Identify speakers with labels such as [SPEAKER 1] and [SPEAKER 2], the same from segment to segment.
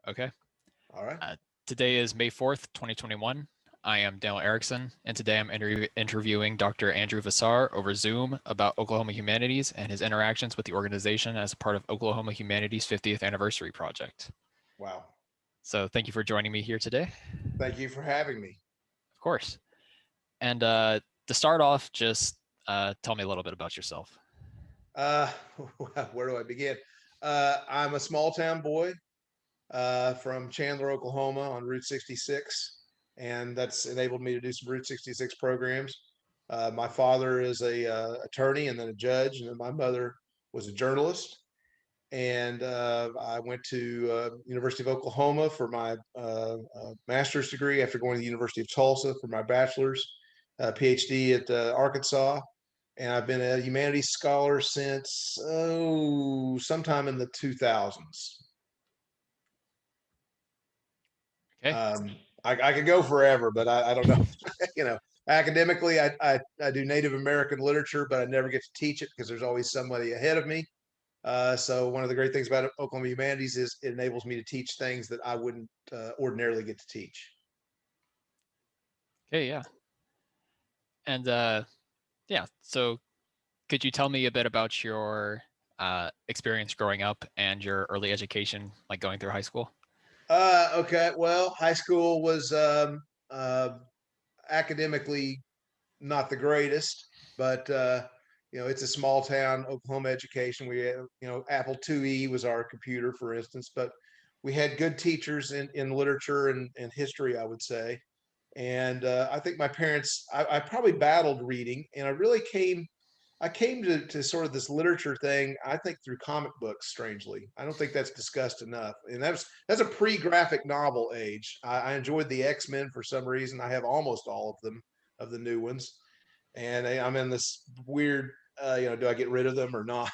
[SPEAKER 1] Okay.
[SPEAKER 2] All right.
[SPEAKER 1] Uh, Today is May 4th, 2021. I am Daniel Erickson, and today I'm interviewing Dr. Andrew Vassar over Zoom about Oklahoma Humanities and his interactions with the organization as a part of Oklahoma Humanities' 50th anniversary project.
[SPEAKER 2] Wow.
[SPEAKER 1] So thank you for joining me here today.
[SPEAKER 2] Thank you for having me.
[SPEAKER 1] Of course. And to start off, just tell me a little bit about yourself.
[SPEAKER 2] Uh, where do I begin? I'm a small town boy from Chandler, Oklahoma on Route 66, and that's enabled me to do some Route 66 programs. My father is a attorney and then a judge, and then my mother was a journalist. And I went to University of Oklahoma for my master's degree after going to the University of Tulsa for my bachelor's, PhD at Arkansas, and I've been a humanities scholar since sometime in the 2000s.
[SPEAKER 1] Okay.
[SPEAKER 2] I could go forever, but I don't know. you know, academically, I do Native American literature, but I never get to teach it because there's always somebody ahead of me. So one of the great things about Oklahoma Humanities is it enables me to teach things that I wouldn't ordinarily get to teach.
[SPEAKER 1] Okay, yeah. And yeah, so could you tell me a bit about your experience growing up and your early education, like going through high school?
[SPEAKER 2] Okay. Well, high school was academically not the greatest, but it's a small town Oklahoma education. We had, Apple IIe was our computer, for instance, but we had good teachers in literature and history, I would say. And I think my parents, I probably battled reading, and I came to sort of this literature thing, I think, through comic books, strangely. I don't think that's discussed enough. And that's a pre-graphic novel age. I enjoyed the X-Men for some reason. I have almost all of them, of the new ones. And I'm in this weird, do I get rid of them or not?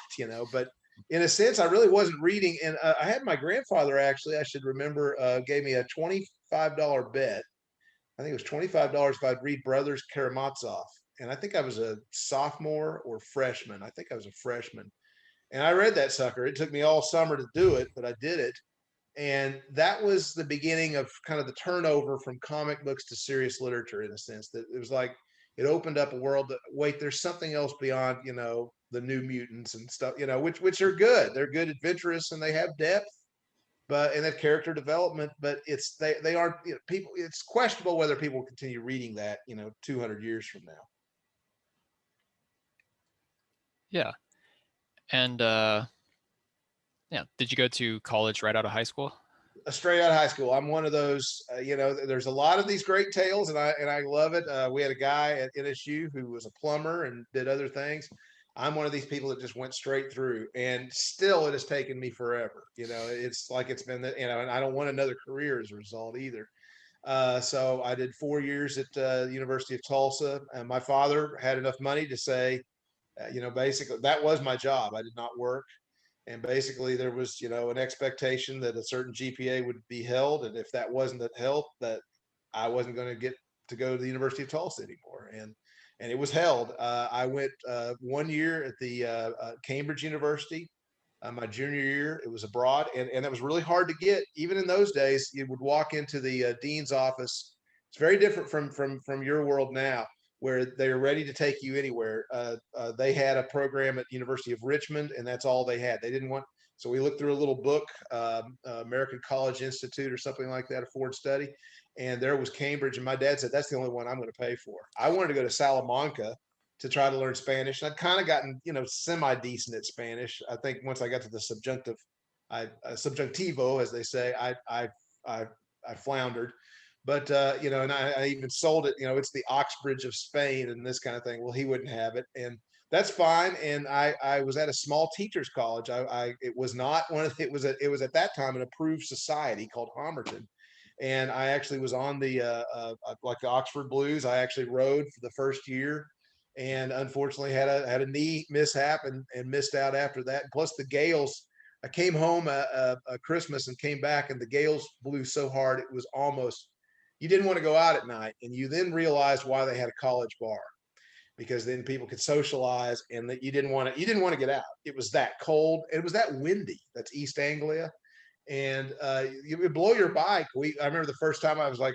[SPEAKER 2] But in a sense, I really wasn't reading. And I had my grandfather, actually, I should remember, gave me a $25 bet. I think it was $25 if I'd read Brothers Karamazov. And I think I was a sophomore or freshman. I think I was a freshman. And I read that sucker. It took me all summer to do it, but I did it. And that was the beginning of kind of the turnover from comic books to serious literature, in a sense, that it was like it opened up a world that, wait, there's something else beyond, the New Mutants and stuff, which are good. They're good, adventurous, and they have depth, but and that character development, but they aren't, people, it's questionable whether people will continue reading that 200 years from now.
[SPEAKER 1] Yeah. And yeah, did you go to college right out of high school?
[SPEAKER 2] Straight out of high school, I'm one of those, there's a lot of these great tales, and I love it. We had a guy at NSU who was a plumber and did other things. I'm one of these people that just went straight through, and still it has taken me forever. It's like it's been that, and I don't want another career as a result either. So I did 4 years at the University of Tulsa, and my father had enough money to say, basically that was my job. I did not work, and basically there was, an expectation that a certain GPA would be held, and if that wasn't held, that I wasn't going to get to go to the University of Tulsa anymore, and it was held. I went 1 year at the Cambridge University. My junior year, it was abroad, and that was really hard to get. Even in those days, you would walk into the dean's office. It's very different from your world now, where they're ready to take you anywhere. They had a program at the University of Richmond, and that's all they had. They didn't want. So we looked through a little book, American College Institute or something like that, a Ford study, and there was Cambridge. And my dad said, "That's the only one I'm going to pay for." I wanted to go to Salamanca to try to learn Spanish. And I'd kind of gotten, semi decent at Spanish. I think once I got to the subjunctivo, as they say, I, I floundered. But and I even sold it. It's the Oxbridge of Spain and this kind of thing. Well, he wouldn't have it, and that's fine. And I was at a small teachers college. It was not one of it was at that time an approved society called Homerton, and I actually was on the like the Oxford Blues. I actually rode for the first year, and unfortunately had a knee mishap and missed out after that. Plus the gales. I came home Christmas and came back, and the gales blew so hard it was almost, you didn't want to go out at night, and you then realized why they had a college bar, because then people could socialize, and that you didn't want to get out. It was that cold, it was that windy. That's East Anglia, And you would blow your bike. I remember the first time I was like,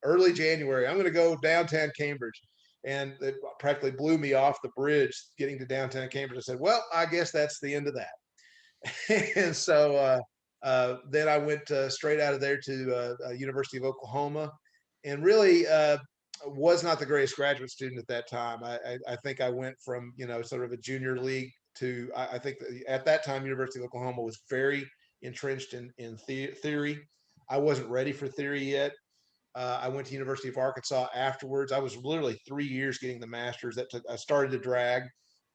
[SPEAKER 2] early January, I'm going to go downtown Cambridge. And it practically blew me off the bridge getting to downtown Cambridge. I said, well, I guess that's the end of that. And so then I went straight out of there to University of Oklahoma, and really was not the greatest graduate student at that time. I think I went from sort of a junior league to I think at that time University of Oklahoma was very entrenched in theory. I wasn't ready for theory yet. I went to University of Arkansas afterwards. I was literally 3 years getting the master's. I started to drag,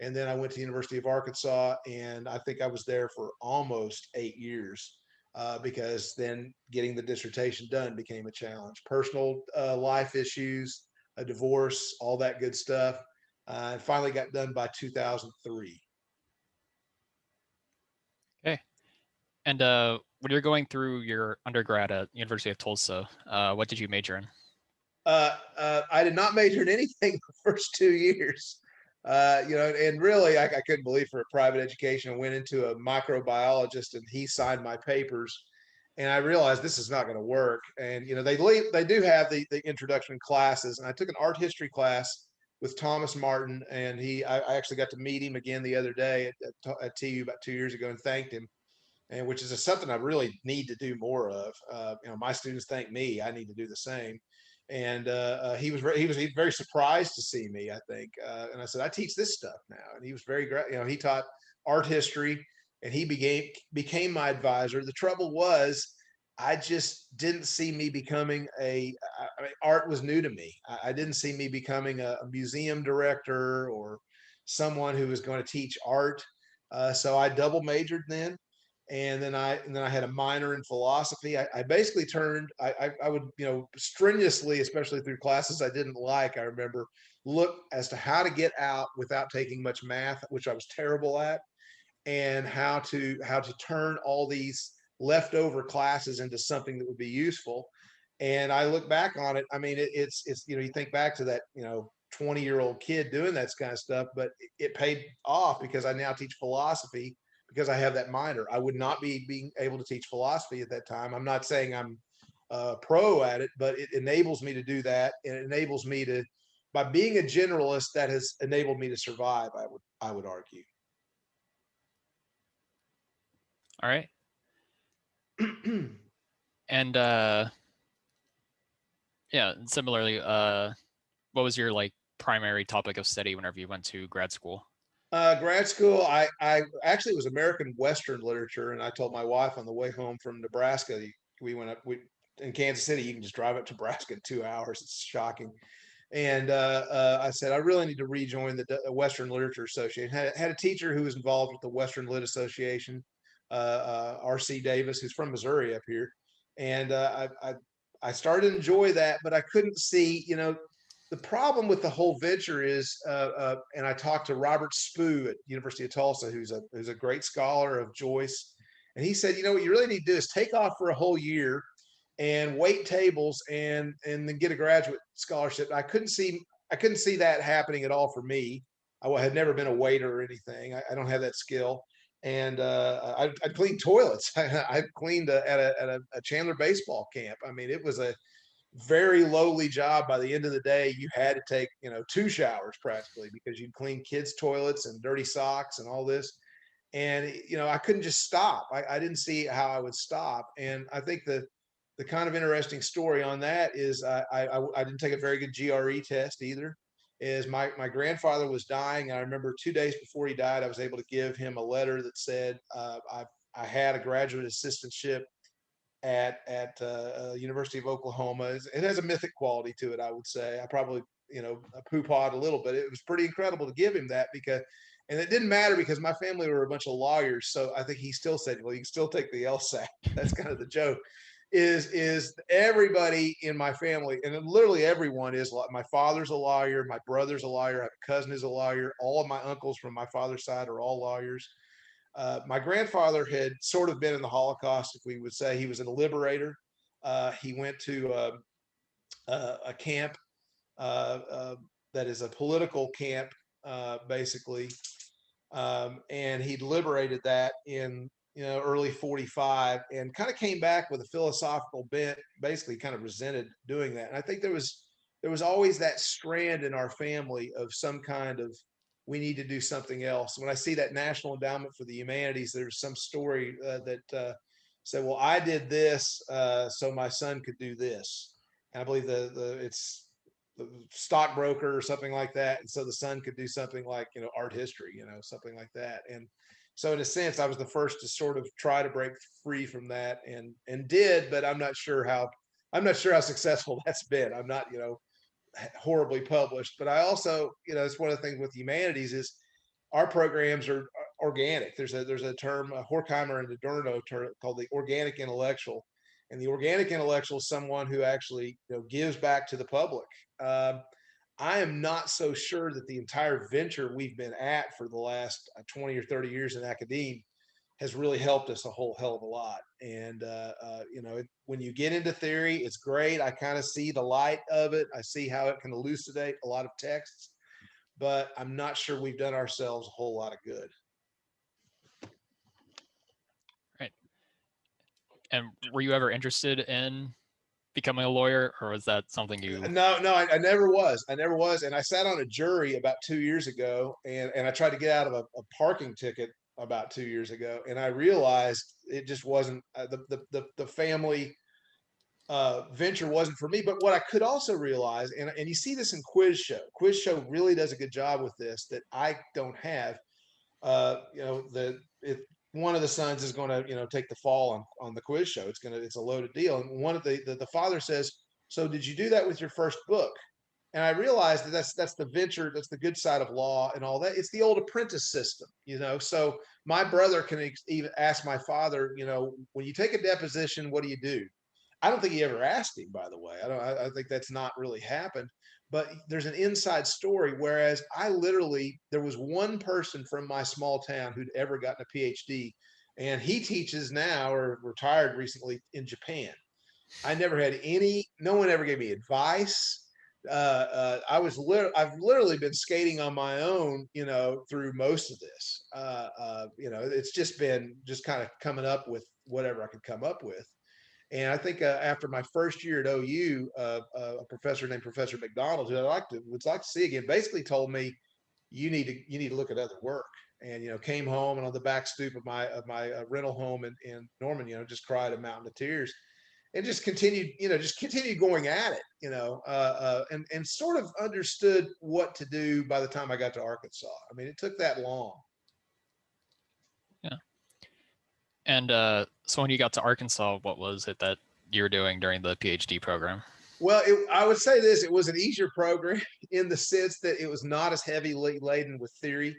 [SPEAKER 2] and then I went to University of Arkansas, and I think I was there for almost 8 years because then getting the dissertation done became a challenge. Personal life issues, a divorce, all that good stuff. And finally got done by 2003.
[SPEAKER 1] Okay. And when you're going through your undergrad at University of Tulsa, what did you major in?
[SPEAKER 2] I did not major in anything the first 2 years. And really, I couldn't believe for a private education. I went into a microbiologist, and he signed my papers, and I realized this is not going to work. And they do have the introduction classes, and I took an art history class with Thomas Martin, and I actually got to meet him again the other day at TU about 2 years ago and thanked him, and which is something I really need to do more of. My students thank me; I need to do the same. And he was very surprised to see me, I think. And I said, I teach this stuff now, and he was very great. He taught art history, and he became my advisor. The trouble was, I just didn't see me becoming art was new to me. I didn't see me becoming a museum director or someone who was going to teach art. So I double majored then, and then I had a minor in philosophy. I basically turned. I would strenuously, especially through classes I didn't like. I remember look as to how to get out without taking much math, which I was terrible at, and how to turn all these leftover classes into something that would be useful. And I look back on it. I mean, it's you think back to that 20-year-old kid doing that kind of stuff, but it paid off because I now teach philosophy because I have that minor. I would not be being able to teach philosophy at that time. I'm not saying I'm pro at it, but it enables me to do that, and it enables me to, by being a generalist, that has enabled me to survive. I would argue.
[SPEAKER 1] All right. And yeah, similarly, what was your like primary topic of study whenever you went to grad school?
[SPEAKER 2] Grad school, I actually was American Western literature, and I told my wife on the way home from Nebraska, we went up. In Kansas City, you can just drive up to Nebraska in 2 hours. It's shocking. And I said, I really need to rejoin the Western Literature Association. Had a teacher who was involved with the Western Lit Association, R.C. Davis, who's from Missouri up here. And I started to enjoy that, but I couldn't see, the problem with the whole venture is, and I talked to Robert Spoo at University of Tulsa, who's a great scholar of Joyce, and he said, what you really need to do is take off for a whole year and wait tables and then get a graduate scholarship. I couldn't see that happening at all for me. I had never been a waiter or anything. I don't have that skill. And I cleaned toilets. I cleaned at a Chandler baseball camp. I mean, it was a very lowly job. By the end of the day, you had to take, 2 showers practically because you'd clean kids' toilets and dirty socks and all this. And, I couldn't just stop. I didn't see how I would stop. And I think the kind of interesting story on that is I didn't take a very good GRE test either. Is my grandfather was dying. And I remember 2 days before he died, I was able to give him a letter that said I had a graduate assistantship at University of Oklahoma. It has a mythic quality to it, I would say. I probably poo-pawed a little, but it was pretty incredible to give him that because, and it didn't matter because my family were a bunch of lawyers. So I think he still said, well, you can still take the LSAT. That's kind of the joke. Is everybody in my family, and literally everyone is. My father's a lawyer, my brother's a lawyer, I have a cousin who's a lawyer. All of my uncles from my father's side are all lawyers. My grandfather had sort of been in the Holocaust, if we would say. He was a liberator. He went to a camp that is a political camp, basically, and he liberated that in early 45, and kind of came back with a philosophical bent, basically kind of resented doing that. And I think there was always that strand in our family of some kind of, we need to do something else. When I see that National Endowment for the Humanities, there's some story that said, well, I did this so my son could do this. And I believe it's the stockbroker or something like that. And so the son could do something like, art history, something like that. And so in a sense, I was the first to sort of try to break free from that, and did, but I'm not sure how successful that's been. I'm not, horribly published, but I also, it's one of the things with humanities is our programs are organic. There's a term, Horkheimer and Adorno term called the organic intellectual, and the organic intellectual is someone who actually gives back to the public. Um, I am not so sure that the entire venture we've been at for the last 20 or 30 years in academia has really helped us a whole hell of a lot. And when you get into theory, it's great. I kind of see the light of it. I see how it can elucidate a lot of texts, but I'm not sure we've done ourselves a whole lot of good.
[SPEAKER 1] Right. And were you ever interested in becoming a lawyer, or was that something you?
[SPEAKER 2] No, I never was. And I sat on a jury about 2 years ago, and I tried to get out of a parking ticket about 2 years ago, and I realized it just wasn't the family venture wasn't for me. But what I could also realize, and you see this in Quiz Show really does a good job with this that I don't have. If one of the sons is going to take the fall on the quiz show, it's a loaded deal. And one of the father says, so did you do that with your first book? And I realized that that's the venture, that's the good side of law and all that. It's the old apprentice system, so my brother can even ask my father, when you take a deposition, what do you do? I don't think he ever asked him, by the way. I think that's not really happened, but there's an inside story. Whereas there was one person from my small town who'd ever gotten a PhD, and he teaches now or retired recently in Japan. I never had no one ever gave me advice. I've literally been skating on my own, through most of this. It's just been kind of coming up with whatever I could come up with. And I think after my first year at OU, a professor named Professor McDonald, who would like to see again, basically told me, you need to look at other work. And came home, and on the back stoop of my rental home in Norman, just cried a mountain of tears, and just continued going at it, and sort of understood what to do by the time I got to Arkansas. I mean, it took that long.
[SPEAKER 1] Yeah. And so when you got to Arkansas, what was it that you were doing during the PhD program?
[SPEAKER 2] Well, I would say this: it was an easier program in the sense that it was not as heavily laden with theory.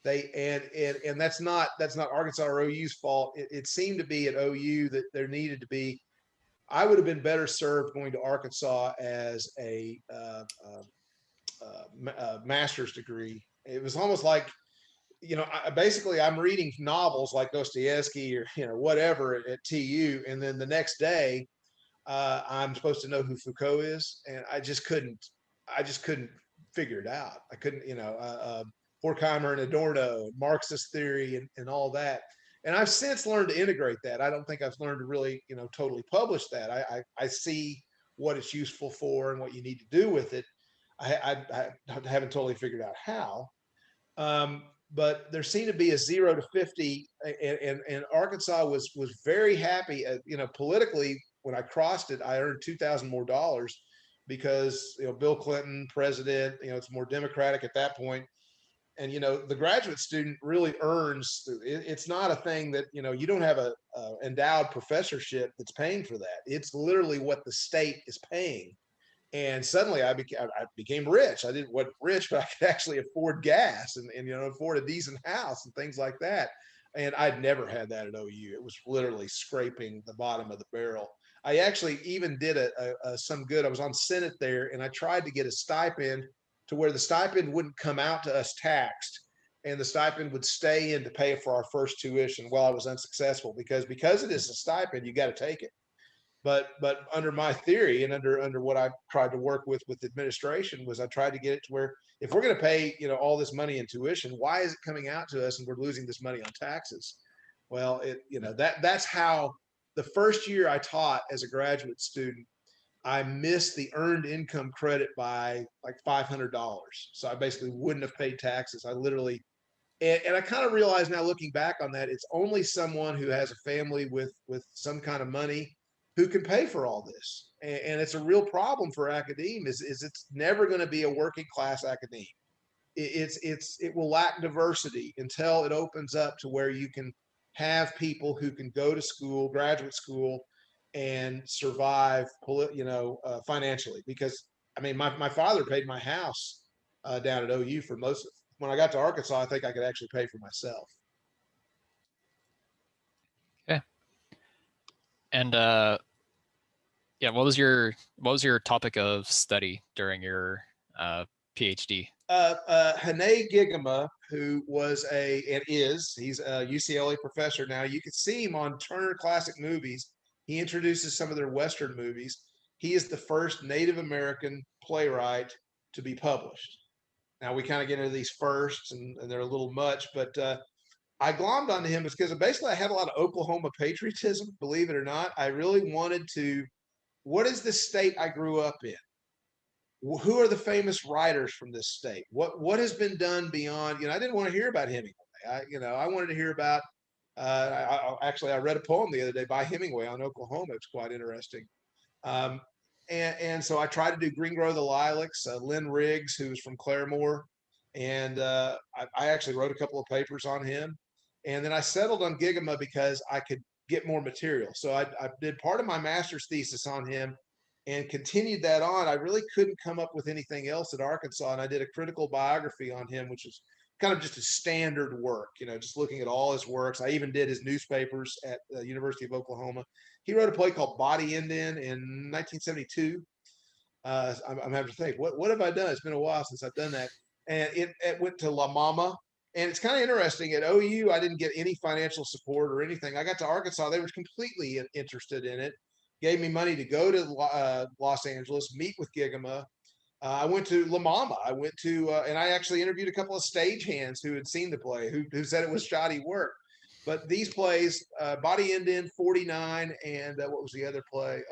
[SPEAKER 2] And that's not Arkansas or OU's fault. It seemed to be at OU that there needed to be. I would have been better served going to Arkansas as a master's degree. It was almost like, basically I'm reading novels like Dostoevsky or whatever at TU, and then the next day I'm supposed to know who Foucault is, and I just couldn't figure it out. I couldn't, Horkheimer and Adorno, Marxist theory, and all that. And I've since learned to integrate that. I don't think I've learned to really, totally publish that. I see what it's useful for and what you need to do with it. I haven't totally figured out how. But there seemed to be a 0 to 50, and Arkansas was very happy. Politically, when I crossed it, I earned $2,000 more because Bill Clinton, president. It's more democratic at that point. And the graduate student really earns. It's not a thing that you don't have a endowed professorship that's paying for that. It's literally what the state is paying. And suddenly I became rich. I wasn't rich, but I could actually afford gas and afford a decent house and things like that. And I'd never had that at OU. It was literally scraping the bottom of the barrel. I actually even did some good. I was on Senate there, and I tried to get a stipend to where the stipend wouldn't come out to us taxed, and the stipend would stay in to pay for our first tuition. Well, I was unsuccessful because it is a stipend, you got to take it. But under my theory and under what I tried to work with administration was I tried to get it to where if we're going to pay all this money in tuition, why is it coming out to us and we're losing this money on taxes? Well, that's how the first year I taught as a graduate student, I missed the earned income credit by like $500. So I basically wouldn't have paid taxes. I literally, and I kind of realize now looking back on that, it's only someone who has a family with some kind of money who can pay for all this. And it's a real problem for academe is it's never going to be a working class academe. It will lack diversity until it opens up to where you can have people who can go to school, graduate school, and survive, financially. Because I mean, my father paid my house down at OU for most of. When I got to Arkansas, I think I could actually pay for myself.
[SPEAKER 1] Okay. And yeah, what was your topic of study during your PhD?
[SPEAKER 2] Hane Gigama, who was he's a UCLA professor now. You can see him on Turner Classic Movies. He introduces some of their Western movies. He is the first Native American playwright to be published. Now we kind of get into these firsts, and they're a little much, but I glommed onto him because basically I had a lot of Oklahoma patriotism, believe it or not. I really wanted to, what is the state I grew up in? Who are the famous writers from this state? What has been done beyond? I didn't want to hear about Hemingway. I wanted to hear about. I read a poem the other day by Hemingway on Oklahoma. It's quite interesting. Um, and so I tried to do Green Grow the Lilacs. Lynn Riggs, who's from Claremore, and I actually wrote a couple of papers on him. And then I settled on Gigama because I could get more material. So I did part of my master's thesis on him and continued that on. I really couldn't come up with anything else at Arkansas, and I did a critical biography on him, which is kind of just a standard work, just looking at all his works. I even did his newspapers at the University of Oklahoma. He wrote a play called Body Indian in 1972. I'm having to think, what have I done? It's been a while since I've done that. And it went to La Mama. And it's kind of interesting. At OU, I didn't get any financial support or anything. I got to Arkansas, they were completely interested in it, gave me money to go to Los Angeles, meet with Gigama. I went to La Mama. I went to, and I actually interviewed a couple of stagehands who had seen the play, who said it was shoddy work. But these plays, Body Indian, 49, and what was the other play?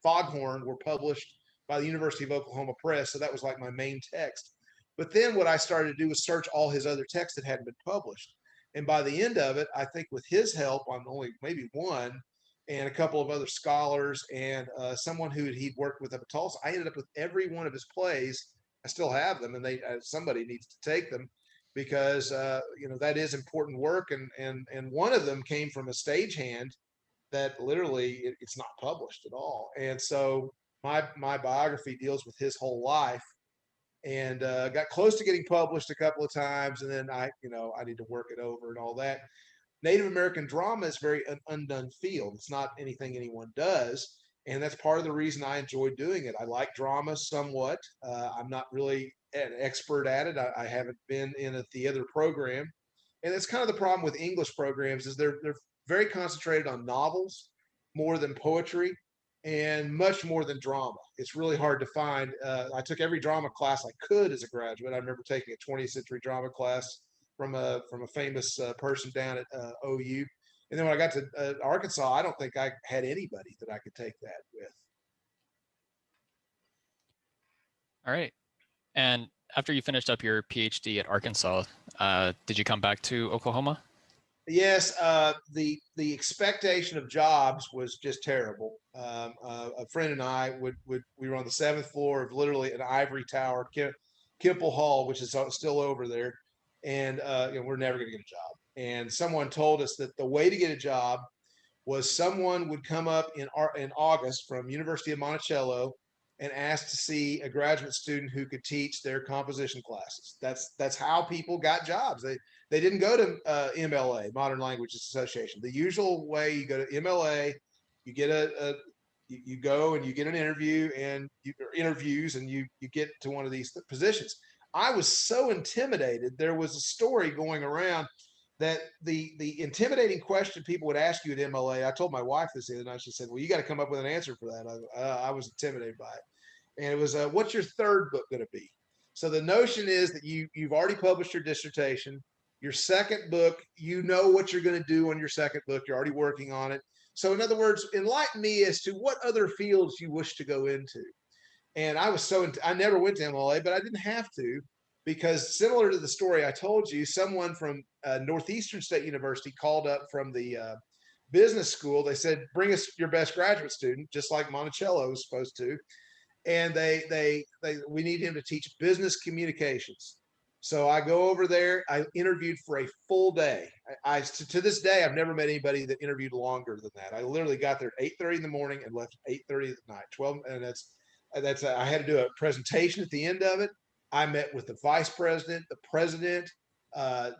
[SPEAKER 2] Foghorn, were published by the University of Oklahoma Press. So that was like my main text. But then what I started to do was search all his other texts that hadn't been published. And by the end of it, I think with his help on only maybe one, and a couple of other scholars, and someone who he'd worked with up at Tulsa, I ended up with every one of his plays. I still have them, and somebody needs to take them because that is important work. And one of them came from a stagehand that literally it's not published at all. And so my biography deals with his whole life, and got close to getting published a couple of times, and then I need to work it over and all that. Native American drama is very an undone field. It's not anything anyone does. And that's part of the reason I enjoy doing it. I like drama somewhat. I'm not really an expert at it. I haven't been in a theater program. And that's kind of the problem with English programs is they're very concentrated on novels more than poetry and much more than drama. It's really hard to find. I took every drama class I could as a graduate. I remember taking a 20th century drama class from a famous person down at OU. And then when I got to Arkansas, I don't think I had anybody that I could take that with.
[SPEAKER 1] All right. And after you finished up your PhD at Arkansas, did you come back to Oklahoma?
[SPEAKER 2] Yes, the expectation of jobs was just terrible. A friend and I we were on the seventh floor of literally an ivory tower, Kimple Hall, which is still over there, and we're never going to get a job. And someone told us that the way to get a job was someone would come up in August from University of Monticello and ask to see a graduate student who could teach their composition classes. That's how people got jobs. They didn't go to MLA, Modern Languages Association. The usual way, you go to MLA, you get you go and you get an interview and interviews and you get to one of these positions. I was so intimidated. There was a story going around that the intimidating question people would ask you at MLA. I told my wife this the other night. She said, "Well, you got to come up with an answer for that." I was intimidated by it, and it was, "What's your third book going to be?" So the notion is that you've already published your dissertation, Your second book, you know what you're going to do on your second book. You're already working on it. So in other words, enlighten me as to what other fields you wish to go into. And I never went to MLA, but I didn't have to, because similar to the story I told you, someone from Northeastern State University called up from the business school. They said, bring us your best graduate student, just like Monticello was supposed to. And we need him to teach business communications. So I go over there. I interviewed for a full day. To this day, I've never met anybody that interviewed longer than that. I literally got there at 8:30 in the morning and left at 8:30 at night. 12, and I had to do a presentation at the end of it. I met with the vice president, the president,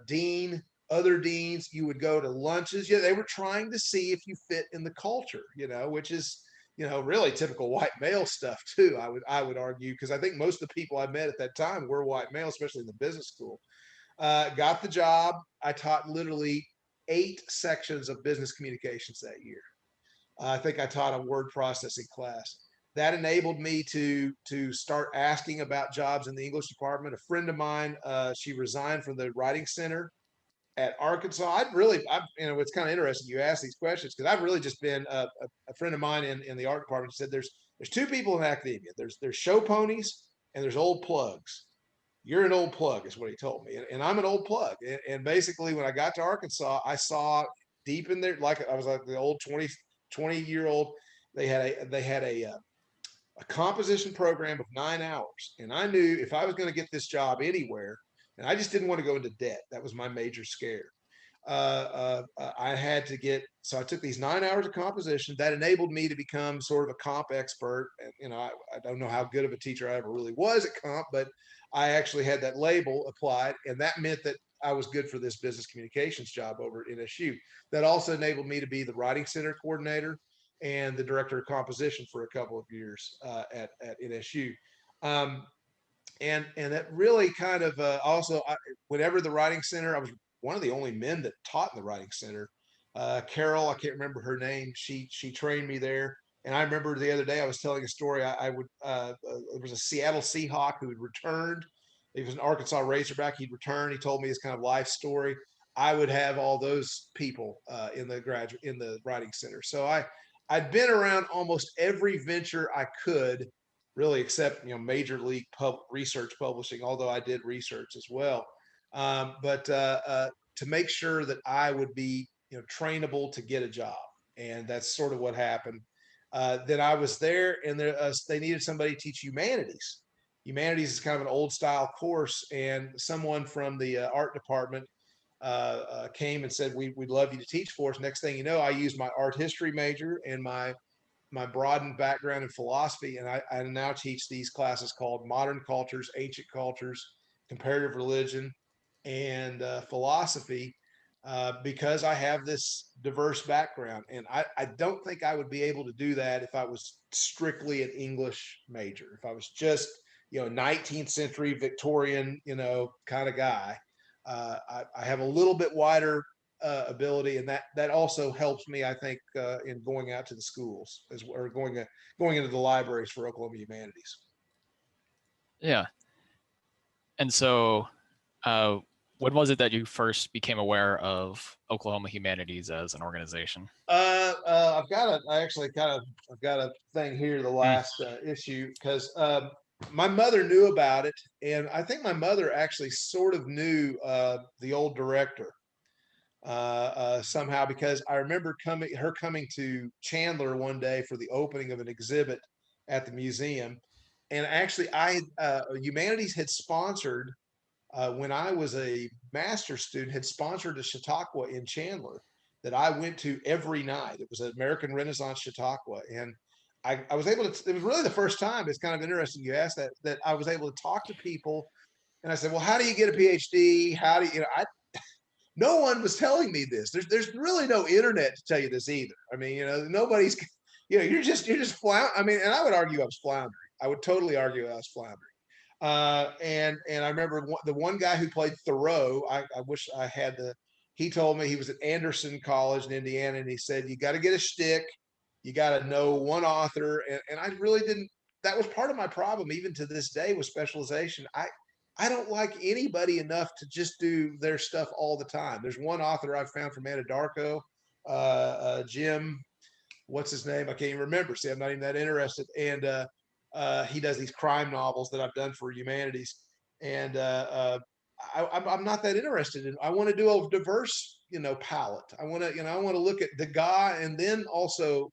[SPEAKER 2] dean, other deans. You would go to lunches. Yeah, they were trying to see if you fit in the culture, which is really typical white male stuff too. I would argue, because I think most of the people I met at that time were white male, especially in the business school. Got the job. I taught literally 8 sections of business communications that year. I think I taught a word processing class. That enabled me to start asking about jobs in the English department. A friend of mine, she resigned from the writing center at Arkansas. It's kind of interesting you ask these questions, because I've really just been a friend of mine in the art department said there's 2 people in academia. There's show ponies and there's old plugs. You're an old plug, is what he told me, and I'm an old plug. And basically, when I got to Arkansas, I saw deep in there, like I was like the old 20-year-old. They had a composition program of 9 hours, and I knew if I was going to get this job anywhere, and I just didn't want to go into debt. That was my major scare. I had to so I took these 9 hours of composition that enabled me to become sort of a comp expert. And I don't know how good of a teacher I ever really was at comp, but I actually had that label applied, and that meant that I was good for this business communications job over at NSU. That also enabled me to be the writing center coordinator and the director of composition for a couple of years at NSU. And that really kind of whenever the writing center, I was one of the only men that taught in the writing center. Carol, I can't remember her name. She trained me there. And I remember the other day I was telling a story. There was a Seattle Seahawk who had returned. He was an Arkansas Razorback. He'd returned. He told me his kind of life story. I would have all those people in the writing center. So I'd been around almost every venture I could, really, except major league research publishing, although I did research as well. But to make sure that I would be trainable to get a job, and that's sort of what happened. Then I was there, and they needed somebody to teach humanities. Humanities is kind of an old style course, and someone from the art department came and said, we'd love you to teach for us. Next thing you know, I used my art history major and my broadened background in philosophy, and I now teach these classes called Modern Cultures, Ancient Cultures, Comparative Religion, and philosophy, because I have this diverse background. And I don't think I would be able to do that if I was strictly an English major. If I was just 19th century Victorian kind of guy. I have a little bit wider ability, and that also helps me, I think, in going out to the schools or going into the libraries for Oklahoma Humanities.
[SPEAKER 1] Yeah. And so, when was it that you first became aware of Oklahoma Humanities as an organization?
[SPEAKER 2] I've got a thing here, the last issue, because my mother knew about it, and I think my mother actually sort of knew the old director. Somehow, because I remember her coming to Chandler one day for the opening of an exhibit at the museum. And actually, Humanities had sponsored, when I was a master's student, had sponsored a Chautauqua in Chandler that I went to every night. It was an American Renaissance Chautauqua. And I was able to, it was really the first time, it's kind of interesting you asked that I was able to talk to people. And I said, well, how do you get a PhD? How do you, no one was telling me this. There's really no internet to tell you this either. I mean, nobody's, you're just floundering. I mean, and I would argue I was floundering. I would totally argue I was floundering. And I remember the one guy who played Thoreau. I wish I had he told me he was at Anderson College in Indiana, and he said, you got to get a shtick. You got to know one author. And I really didn't, that was part of my problem, even to this day, with specialization. I don't like anybody enough to just do their stuff all the time. There's one author I've found from Anadarko, Jim, what's his name? I can't even remember. See, I'm not even that interested. And he does these crime novels that I've done for humanities. And I'm not that interested in. I want to do a diverse, palette. I want to, I want to look at the guy and then also,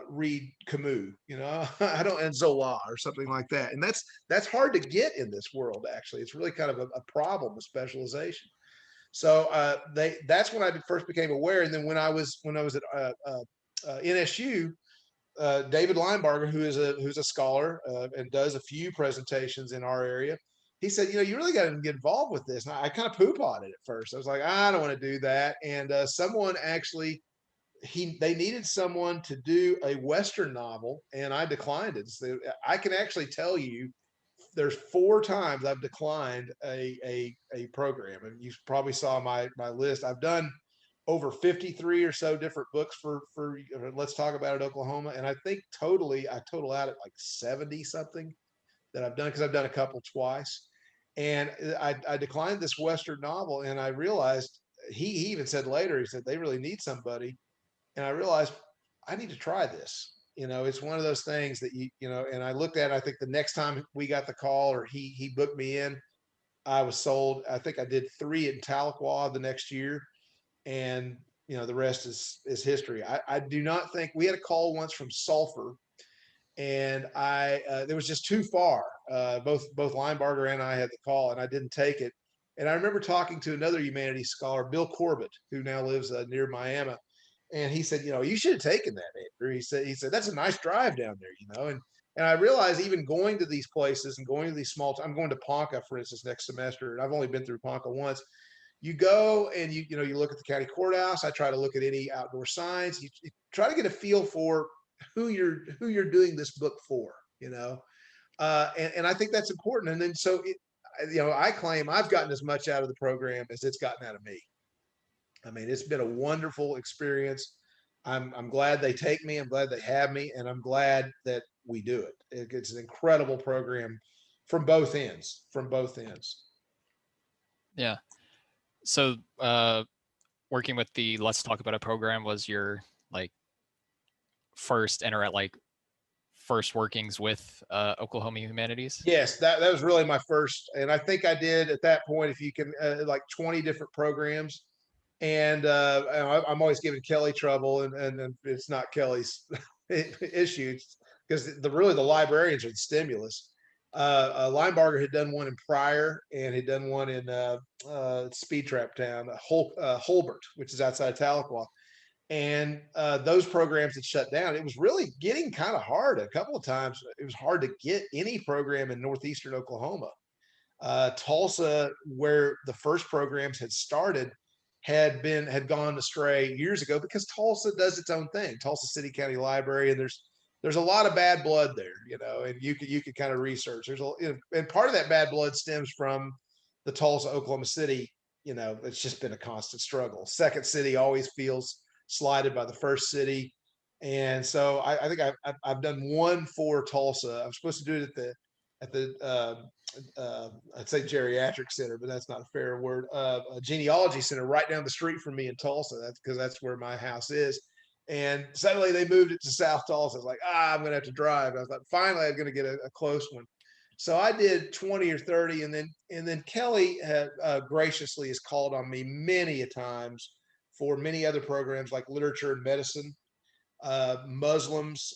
[SPEAKER 2] read Camus, I don't, and Zola or something like that. And that's hard to get in this world. Actually, it's really kind of a problem with specialization. So that's when I first became aware. And then when I was at NSU, David Linebarger, who's a scholar and does a few presentations in our area, he said, you really got to get involved with this. And I kind of poop-potted it at first. I was like, I don't want to do that. And someone actually they needed someone to do a Western novel, and I declined it. So I can actually tell you there's 4 times I've declined a program, and you probably saw my list. I've done over 53 or so different books for Let's Talk About It Oklahoma, and I think I total out at like 70 something that I've done, because I've done a couple twice. And I declined this Western novel, and I realized he even said later, he said they really need somebody, and I realized I need to try this. It's one of those things that and I looked at it, I think the next time we got the call, or he booked me in, I was sold. I think I did 3 in Tahlequah the next year, and the rest is history. I do not think we had a call once from Sulphur, and I it was just too far. Both Linebarger and I had the call, and I didn't take it. And I remember talking to another humanities scholar, Bill Corbett, who now lives near Miami, and he said, you should have taken that, Andrew. He said that's a nice drive down there. And I realized, even going to these places and going to these I'm going to Ponca, for instance, next semester, and I've only been through Ponca once. You go and you look at the county courthouse. I try to look at any outdoor signs. You try to get a feel for who you're doing this book for, and I think that's important. And then I claim I've gotten as much out of the program as it's gotten out of me. I mean, it's been a wonderful experience. I'm glad they take me. I'm glad they have me, and I'm glad that we do it. It's an incredible program from both ends. From both ends.
[SPEAKER 1] Yeah. So working with the Let's Talk About It program was your first first workings with Oklahoma Humanities?
[SPEAKER 2] Yes, that was really my first, and I think I did at that point, if you can, like 20 different programs. And I'm always giving Kelly trouble, and it's not Kelly's issue, because the librarians are the stimulus. Linebarger had done one in Pryor, and had done one in Speed Trap Town, Holbert, which is outside Tahlequah. And those programs had shut down. It was really getting kind of hard. A couple of times it was hard to get any program in northeastern Oklahoma. Tulsa, where the first programs had started, had gone astray years ago, because Tulsa does its own thing. Tulsa City County Library, and there's a lot of bad blood there, and you could kind of research. And part of that bad blood stems from the Tulsa, Oklahoma City. It's just been a constant struggle. Second city always feels slighted by the first city, and so I think I've done one for Tulsa. I'm supposed to do it at the I'd say geriatric center, but that's not a fair word. A genealogy center right down the street from me in Tulsa. That's because that's where my house is. And suddenly they moved it to South Tulsa. I was like, I'm going to have to drive. I was like, finally, I'm going to get a close one. So I did 20 or 30, and then Kelly graciously has called on me many a times for many other programs like literature and medicine, Muslims,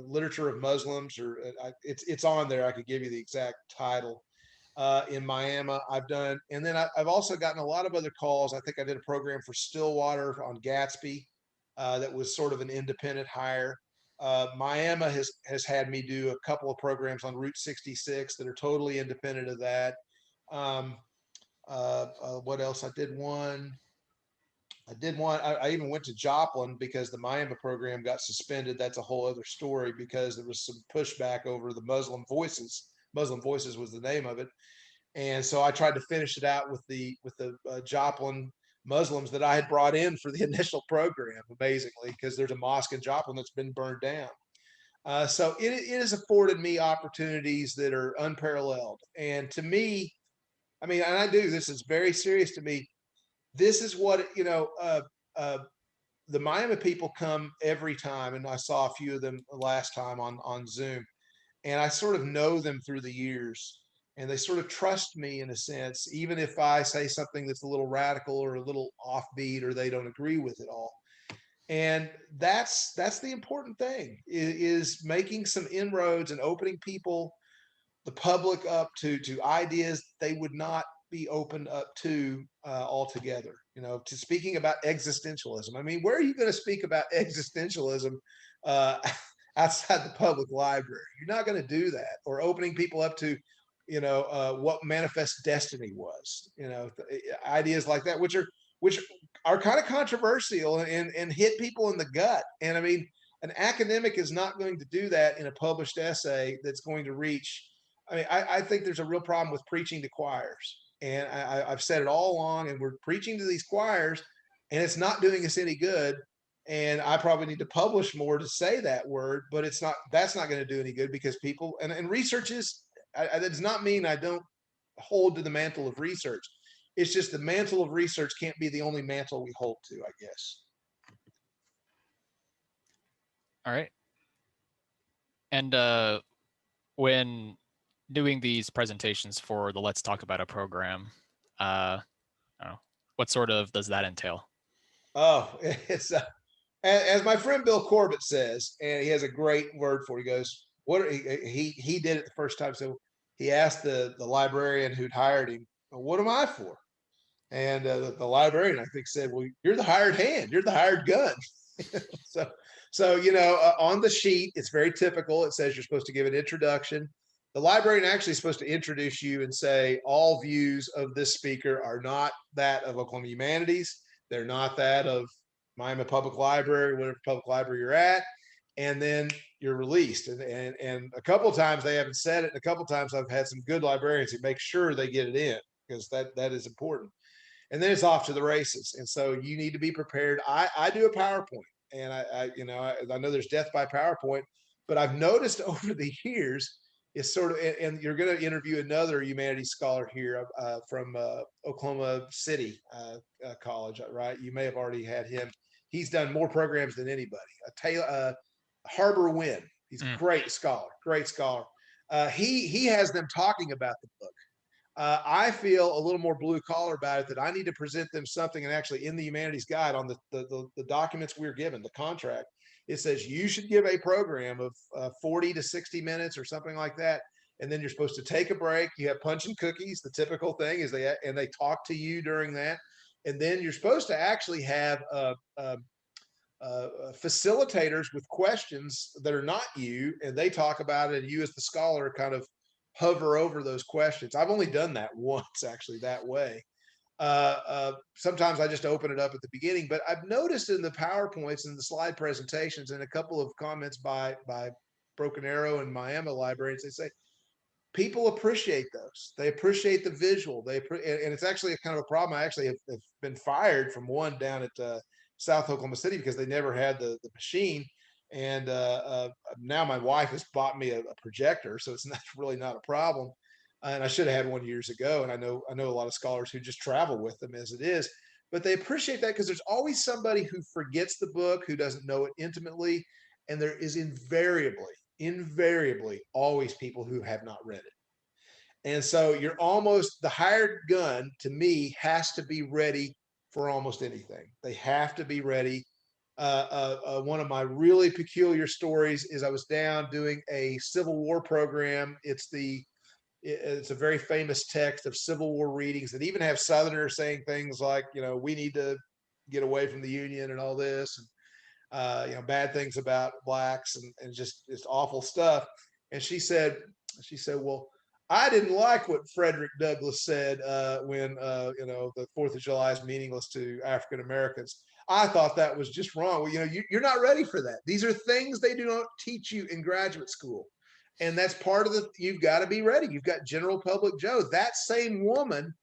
[SPEAKER 2] literature of Muslims, or it's on there. I could give you the exact title. In Miami, I've done, and then I've also gotten a lot of other calls. I think I did a program for Stillwater on Gatsby that was sort of an independent hire. Miami has had me do a couple of programs on Route 66 that are totally independent of that. What else? I did one. I even went to Joplin because the Miami program got suspended. That's a whole other story, because there was some pushback over the Muslim Voices. Muslim Voices was the name of it, and so I tried to finish it out with the Joplin Muslims that I had brought in for the initial program. Amazingly, because there's a mosque in Joplin that's been burned down. So it has afforded me opportunities that are unparalleled. And to me, I mean, and I do, this is very serious to me. This is what, uh, the Miami people come every time, and I saw a few of them last time on Zoom, and I sort of know them through the years, and they sort of trust me in a sense, even if I say something that's a little radical or a little offbeat, or they don't agree with it all. And that's the important thing, is making some inroads and opening the public up to ideas they would not be opened up to altogether. To speaking about existentialism. I mean, where are you going to speak about existentialism uh, outside the public library? You're not going to do that. Or opening people up to, what manifest destiny was. Ideas like that, which are kind of controversial and hit people in the gut. And I mean, an academic is not going to do that in a published essay that's going to reach. I mean, I think there's a real problem with preaching to choirs. And I've said it all along, and we're preaching to these choirs, and it's not doing us any good. And I probably need to publish more to say that word, but that's not going to do any good, because people, and research that does not mean I don't hold to the mantle of research. It's just the mantle of research can't be the only mantle we hold to, I guess.
[SPEAKER 1] All right. And when doing these presentations for the Let's Talk About It program, I don't know, what sort of does that entail?
[SPEAKER 2] Oh, it's as my friend Bill Corbett says, and he has a great word for it. He goes, "What are, he did it the first time." So he asked the librarian who'd hired him, "What am I for?" And the librarian, I think, said, "Well, you're the hired hand. You're the hired gun." so, on the sheet, it's very typical. It says you're supposed to give an introduction. The librarian actually is supposed to introduce you and say, all views of this speaker are not that of Oklahoma Humanities. They're not that of Miami Public Library, whatever public library you're at. And then you're released. And a couple of times they haven't said it. And a couple of times I've had some good librarians who make sure they get it in, because that is important. And then it's off to the races. And so you need to be prepared. I do a PowerPoint, and I know there's death by PowerPoint, but I've noticed over the years, it's sort of, and you're going to interview another humanities scholar here from Oklahoma City College, right? You may have already had him. He's done more programs than anybody. Harbor Wynn. He's a great scholar, great scholar. He has them talking about the book. I feel a little more blue collar about it, that I need to present them something. And actually, in the humanities guide, on the documents we're given, the contract, it says you should give a program of 40 to 60 minutes or something like that. And then you're supposed to take a break. You have punch and cookies. The typical thing is they talk to you during that. And then you're supposed to actually have facilitators with questions that are not you, and they talk about it, and you as the scholar kind of hover over those questions. I've only done that once, actually, that way. Sometimes I just open it up at the beginning, but I've noticed in the PowerPoints and the slide presentations, and a couple of comments by Broken Arrow and Miami librarians, they say people appreciate those. They appreciate the visual. And it's actually a kind of a problem. I actually have been fired from one down at South Oklahoma City, because they never had the machine. And now my wife has bought me a projector, so it's really not a problem. And I should have had one years ago. And I know a lot of scholars who just travel with them as it is, but they appreciate that, because there's always somebody who forgets the book, who doesn't know it intimately, and there is invariably always people who have not read it. And so you're almost, the hired gun to me has to be ready for almost anything. They have to be ready. One of my really peculiar stories is I was down doing a Civil War program. It's a very famous text of Civil War readings that even have Southerners saying things like, we need to get away from the Union and all this, and bad things about blacks, and just awful stuff. And she said, well, I didn't like what Frederick Douglass said when the 4th of July is meaningless to African Americans. I thought that was just wrong. Well, you're not ready for that. These are things they do not teach you in graduate school. And that's part of you've got to be ready. You've got general public Joe. That same woman,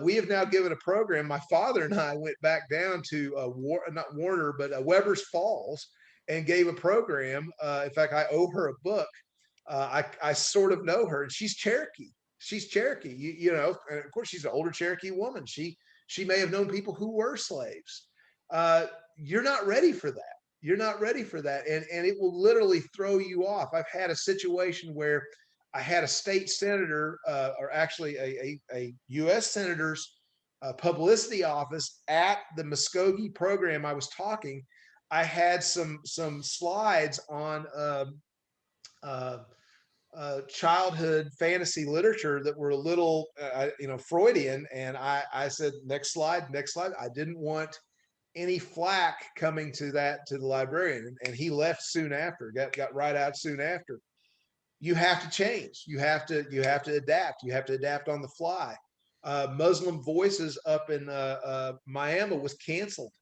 [SPEAKER 2] we have now given a program. My father and I went back down to not Warner, but Weber's Falls. and gave a program. In fact, I owe her a book. I sort of know her, and she's Cherokee. She's Cherokee, you know, and of course she's an older Cherokee woman. She may have known people who were slaves. You're not ready for that. You're not ready for that, and it will literally throw you off. I've had a situation where I had a state senator, or actually a U.S. senator's publicity office at the Muskogee program I was talking. I had some slides on uh, childhood fantasy literature that were a little, Freudian, and I said, next slide, next slide. I didn't want any flack coming to the librarian, and he left soon after. Got right out soon after. You have to change. You have to adapt. You have to adapt on the fly. Muslim Voices up in Miami was canceled.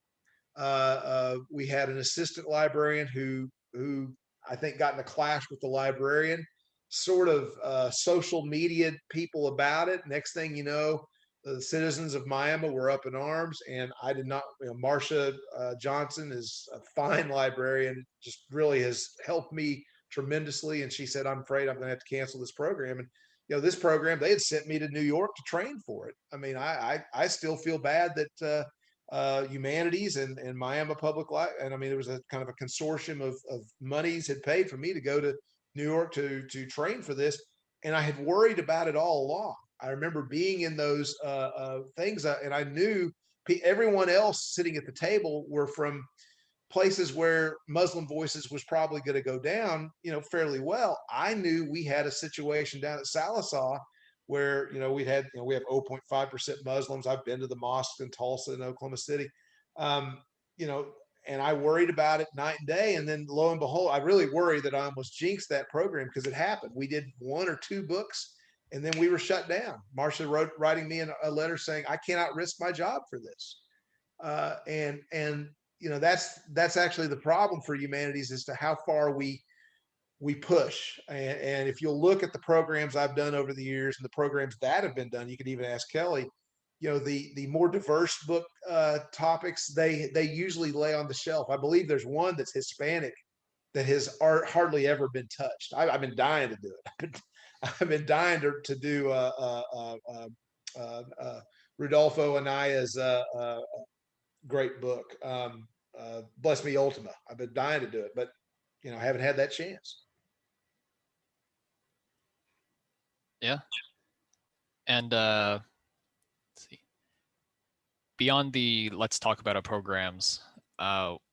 [SPEAKER 2] We had an assistant librarian who I think got in a clash with the librarian, sort of social media people about it. Next thing you know, the citizens of Miami were up in arms, and I did not. Marcia Johnson is a fine librarian, just really has helped me tremendously. And she said, "I'm afraid I'm going to have to cancel this program." And this program, they had sent me to New York to train for it. I mean, I still feel bad that Humanities and Miami Public Life, and I mean there was a kind of a consortium of monies had paid for me to go to New York to train for this, and I had worried about it all along. I remember being in those things, and I knew everyone else sitting at the table were from places where Muslim Voices was probably going to go down, fairly well. I knew we had a situation down at Salisaw where, we'd had, we have 0.5% Muslims. I've been to the mosques in Tulsa and Oklahoma City, um, you know, and I worried about it night and day. And then lo and behold, I really worried that I almost jinxed that program because it happened. We did 1 or 2 books and then we were shut down. Marcia writing me a letter saying, I cannot risk my job for this. And that's actually the problem for humanities as to how far we push. And if you'll look at the programs I've done over the years and the programs that have been done, you could even ask Kelly, the more diverse book topics, they usually lay on the shelf. I believe there's one that's Hispanic that has hardly ever been touched. I've been dying to do it. I've been dying to do Rudolfo Anaya's great book, Bless Me Ultima. I've been dying to do it, but I haven't had that chance.
[SPEAKER 1] Yeah. And let's see. Beyond the let's talk about our programs,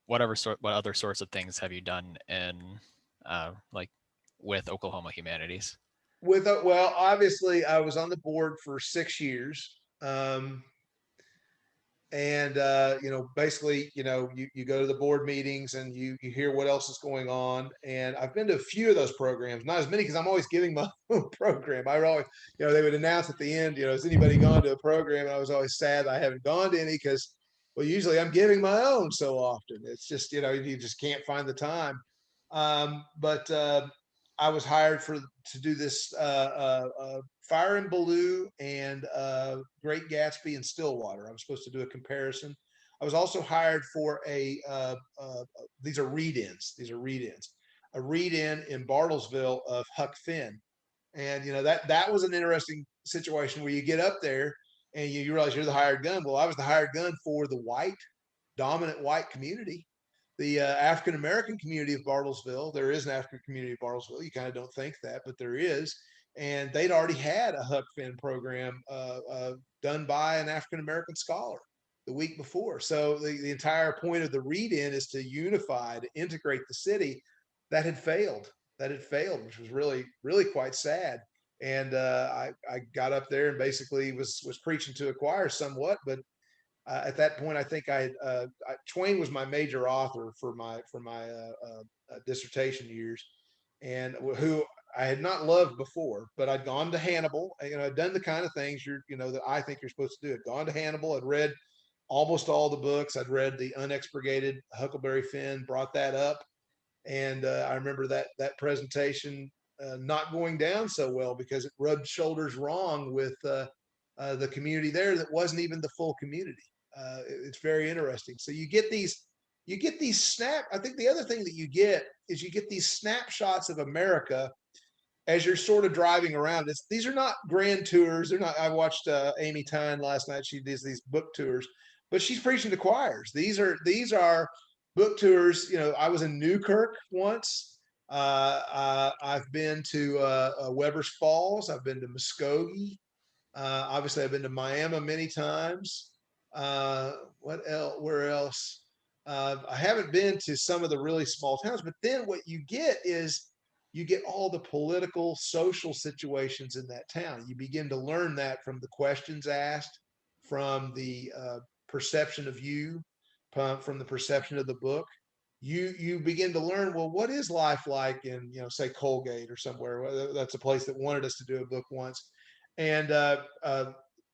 [SPEAKER 1] what other sorts of things have you done in like with Oklahoma Humanities?
[SPEAKER 2] Well, obviously I was on the board for 6 years. And basically, you go to the board meetings and you hear what else is going on. And I've been to a few of those programs, not as many because I'm always giving my own program. I always, they would announce at the end, has anybody gone to a program? And I was always sad I haven't gone to any because, well, usually I'm giving my own so often. It's just, you just can't find the time. But I was hired to do this Fire and Blue and Great Gatsby and Stillwater. I was supposed to do a comparison. I was also hired for these are read-ins. These are read-ins. A read-in in Bartlesville of Huck Finn, and that was an interesting situation where you get up there and you realize you're the hired gun. Well, I was the hired gun for the dominant white community. The African American community of Bartlesville. There is an African community of Bartlesville. You kind of don't think that, but there is. And they'd already had a Huck Finn program done by an African American scholar the week before. So the entire point of the read-in is to unify, to integrate the city. That had failed. That had failed, which was really, really quite sad. And I got up there and basically was preaching to a choir somewhat, but at that point, I think Twain was my major author for my dissertation years, and who I had not loved before, but I'd gone to Hannibal. I'd done the kind of things that I think you're supposed to do. I'd gone to Hannibal. I'd read almost all the books. I'd read the Unexpurgated Huckleberry Finn. Brought that up, and I remember that presentation not going down so well because it rubbed shoulders wrong with the community there that wasn't even the full community. It's very interesting. So you get these you get these I think the other thing that you get is you get these snapshots of America as you're sort of driving around. These are not grand tours. They're not. I watched Amy Tyne last night. She does these book tours, but she's preaching to choirs. These are book tours. You know, I was in Newkirk once. I've been to Weber's Falls. I've been to Muskogee. Obviously, I've been to Miami many times. What else? Where else? I haven't been to some of the really small towns, but then what you get is you get all the political, social situations in that town. You begin to learn that from the questions asked, from the perception of you, from the perception of the book. You begin to learn, well, what is life like in, say Colgate or somewhere. That's a place that wanted us to do a book once. And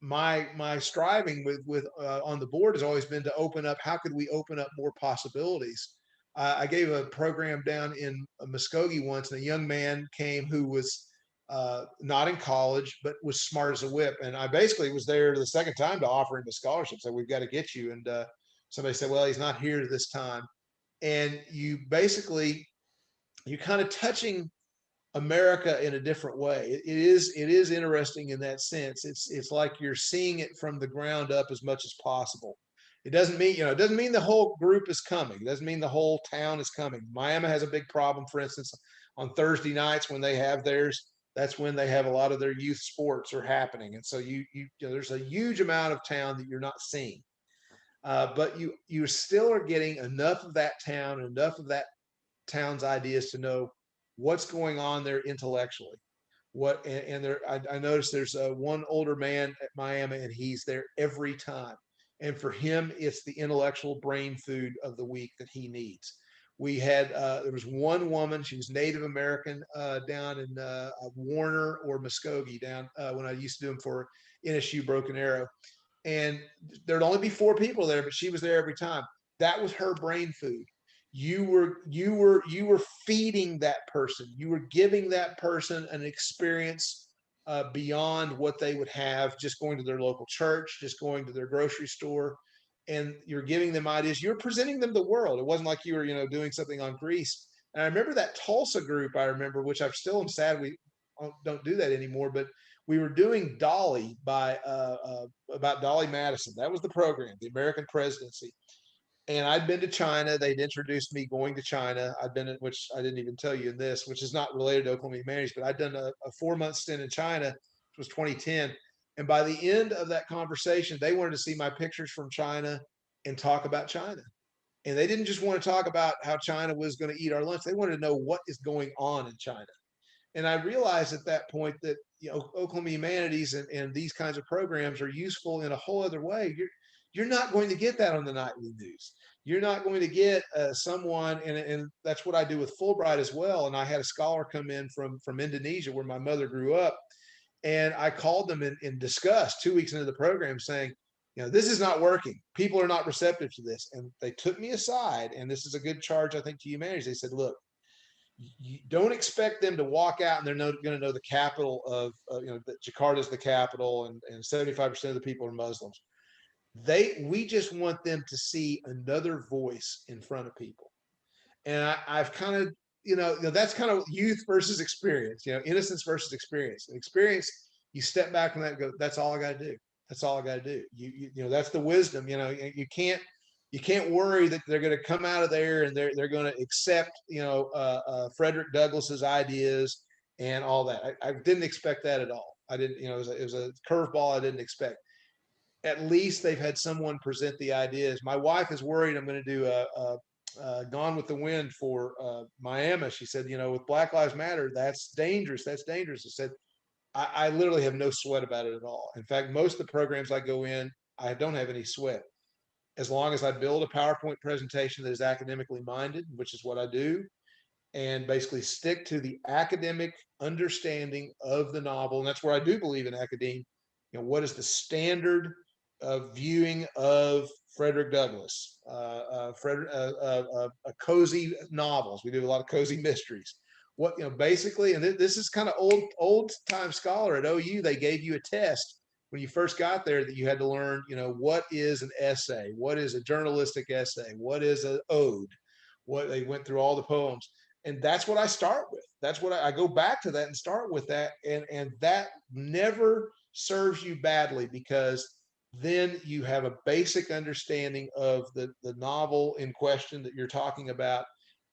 [SPEAKER 2] my striving with on the board has always been to open up. How could we open up more possibilities? I gave a program down in Muskogee once, and a young man came who was not in college, but was smart as a whip. And I basically was there the second time to offer him a scholarship. So we've got to get you. And somebody said, well, he's not here this time. And you're kind of touching America in a different way. It is interesting in that sense. It's like you're seeing it from the ground up as much as possible. It doesn't mean the whole group is coming. It doesn't mean the whole town is coming. Miami has a big problem, for instance, on Thursday nights when they have theirs. That's when they have a lot of their youth sports are happening, and so there's a huge amount of town that you're not seeing. But you still are getting enough of that town, enough of that town's ideas to know what's going on there intellectually. I noticed there's one older man at Miami, and he's there every time. And for him, it's the intellectual brain food of the week that he needs. There was one woman, she was Native American, down in Warner or Muskogee, down when I used to do them for NSU Broken Arrow. And there'd only be 4 people there, but she was there every time. That was her brain food. You were feeding that person. You were giving that person an experience beyond what they would have just going to their local church, just going to their grocery store, and you're giving them ideas. You're presenting them the world. It wasn't like you were, doing something on Greece. And I remember that Tulsa group. I remember, which I'm still sad we don't do that anymore, but we were doing Dolly by about Dolly Madison. That was the program, the American presidency. And I'd been to China. They'd introduced me going to China. I'd been, which I didn't even tell you in this, which is not related to Oklahoma Humanities, but I'd done a 4-month stint in China, which was 2010. And by the end of that conversation, they wanted to see my pictures from China and talk about China. And they didn't just want to talk about how China was going to eat our lunch. They wanted to know what is going on in China. And I realized at that point that Oklahoma Humanities and these kinds of programs are useful in a whole other way. You're not going to get that on the nightly news. You're not going to get someone, and that's what I do with Fulbright as well. And I had a scholar come in from Indonesia, where my mother grew up, and I called them and discussed 2 weeks into the program, saying, this is not working. People are not receptive to this. And they took me aside, and this is a good charge, I think, to humanities. They said, look, you don't expect them to walk out and they're going to know the capital of, that Jakarta is the capital, and 75% of the people are Muslims. We just want them to see another voice in front of people. And I've kind of, that's kind of youth versus experience, innocence versus experience. And experience, you step back from that and go, that's all I got to do. That's all I got to do. That's the wisdom. You can't worry that they're going to come out of there and they're going to accept, Frederick Douglass's ideas and all that. I didn't expect that at all. I didn't, it was a curveball I didn't expect. At least they've had someone present the ideas. My wife is worried I'm going to do a Gone with the Wind for Miami. She said, with Black Lives Matter, that's dangerous. That's dangerous. I said, I literally have no sweat about it at all. In fact, most of the programs I go in, I don't have any sweat. As long as I build a PowerPoint presentation that is academically minded, which is what I do, and basically stick to the academic understanding of the novel. And that's where I do believe in academia. What is the standard of viewing of Frederick Douglass, cozy novels. We do a lot of cozy mysteries. Basically, and this is kind of old time scholar at OU. They gave you a test when you first got there that you had to learn, what is an essay, what is a journalistic essay, what is an ode, what they went through all the poems. And that's what I start with. That's what I go back to that and start with that. And that never serves you badly, because then you have a basic understanding of the novel in question that you're talking about,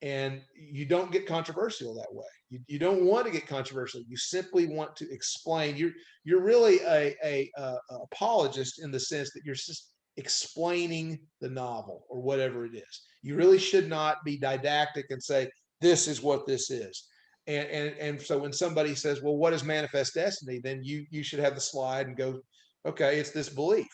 [SPEAKER 2] and you don't get controversial that way. You don't want to get controversial. You simply want to explain. You're really a apologist in the sense that you're just explaining the novel or whatever it is. You really should not be didactic and say this is what this is. And so when somebody says, well, what is manifest destiny, then you should have the slide and go, okay, it's this belief.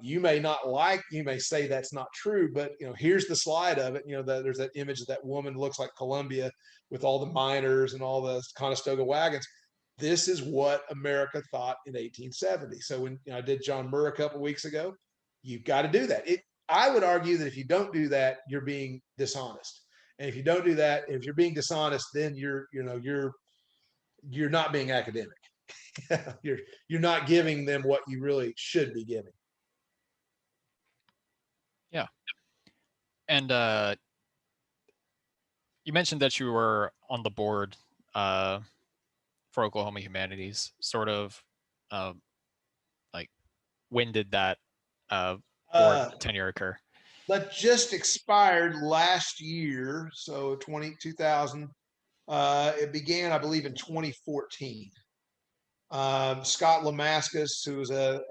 [SPEAKER 2] You may not like, you may say that's not true, but here's the slide of it. There's that image of that woman looks like Columbia with all the miners and all the Conestoga wagons. This is what America thought in 1870. So when I did John Muir a couple of weeks ago, you've got to do that. I would argue that if you don't do that, you're being dishonest. And if you don't do that, if you're being dishonest, then you're not being academic. you're not giving them what you really should be giving.
[SPEAKER 1] Yeah. And you mentioned that you were on the board for Oklahoma Humanities. Sort of like, when did that board tenure occur?
[SPEAKER 2] That just expired last year, so 2000. It began, I believe, in 2014. Scott Lamascus, who was a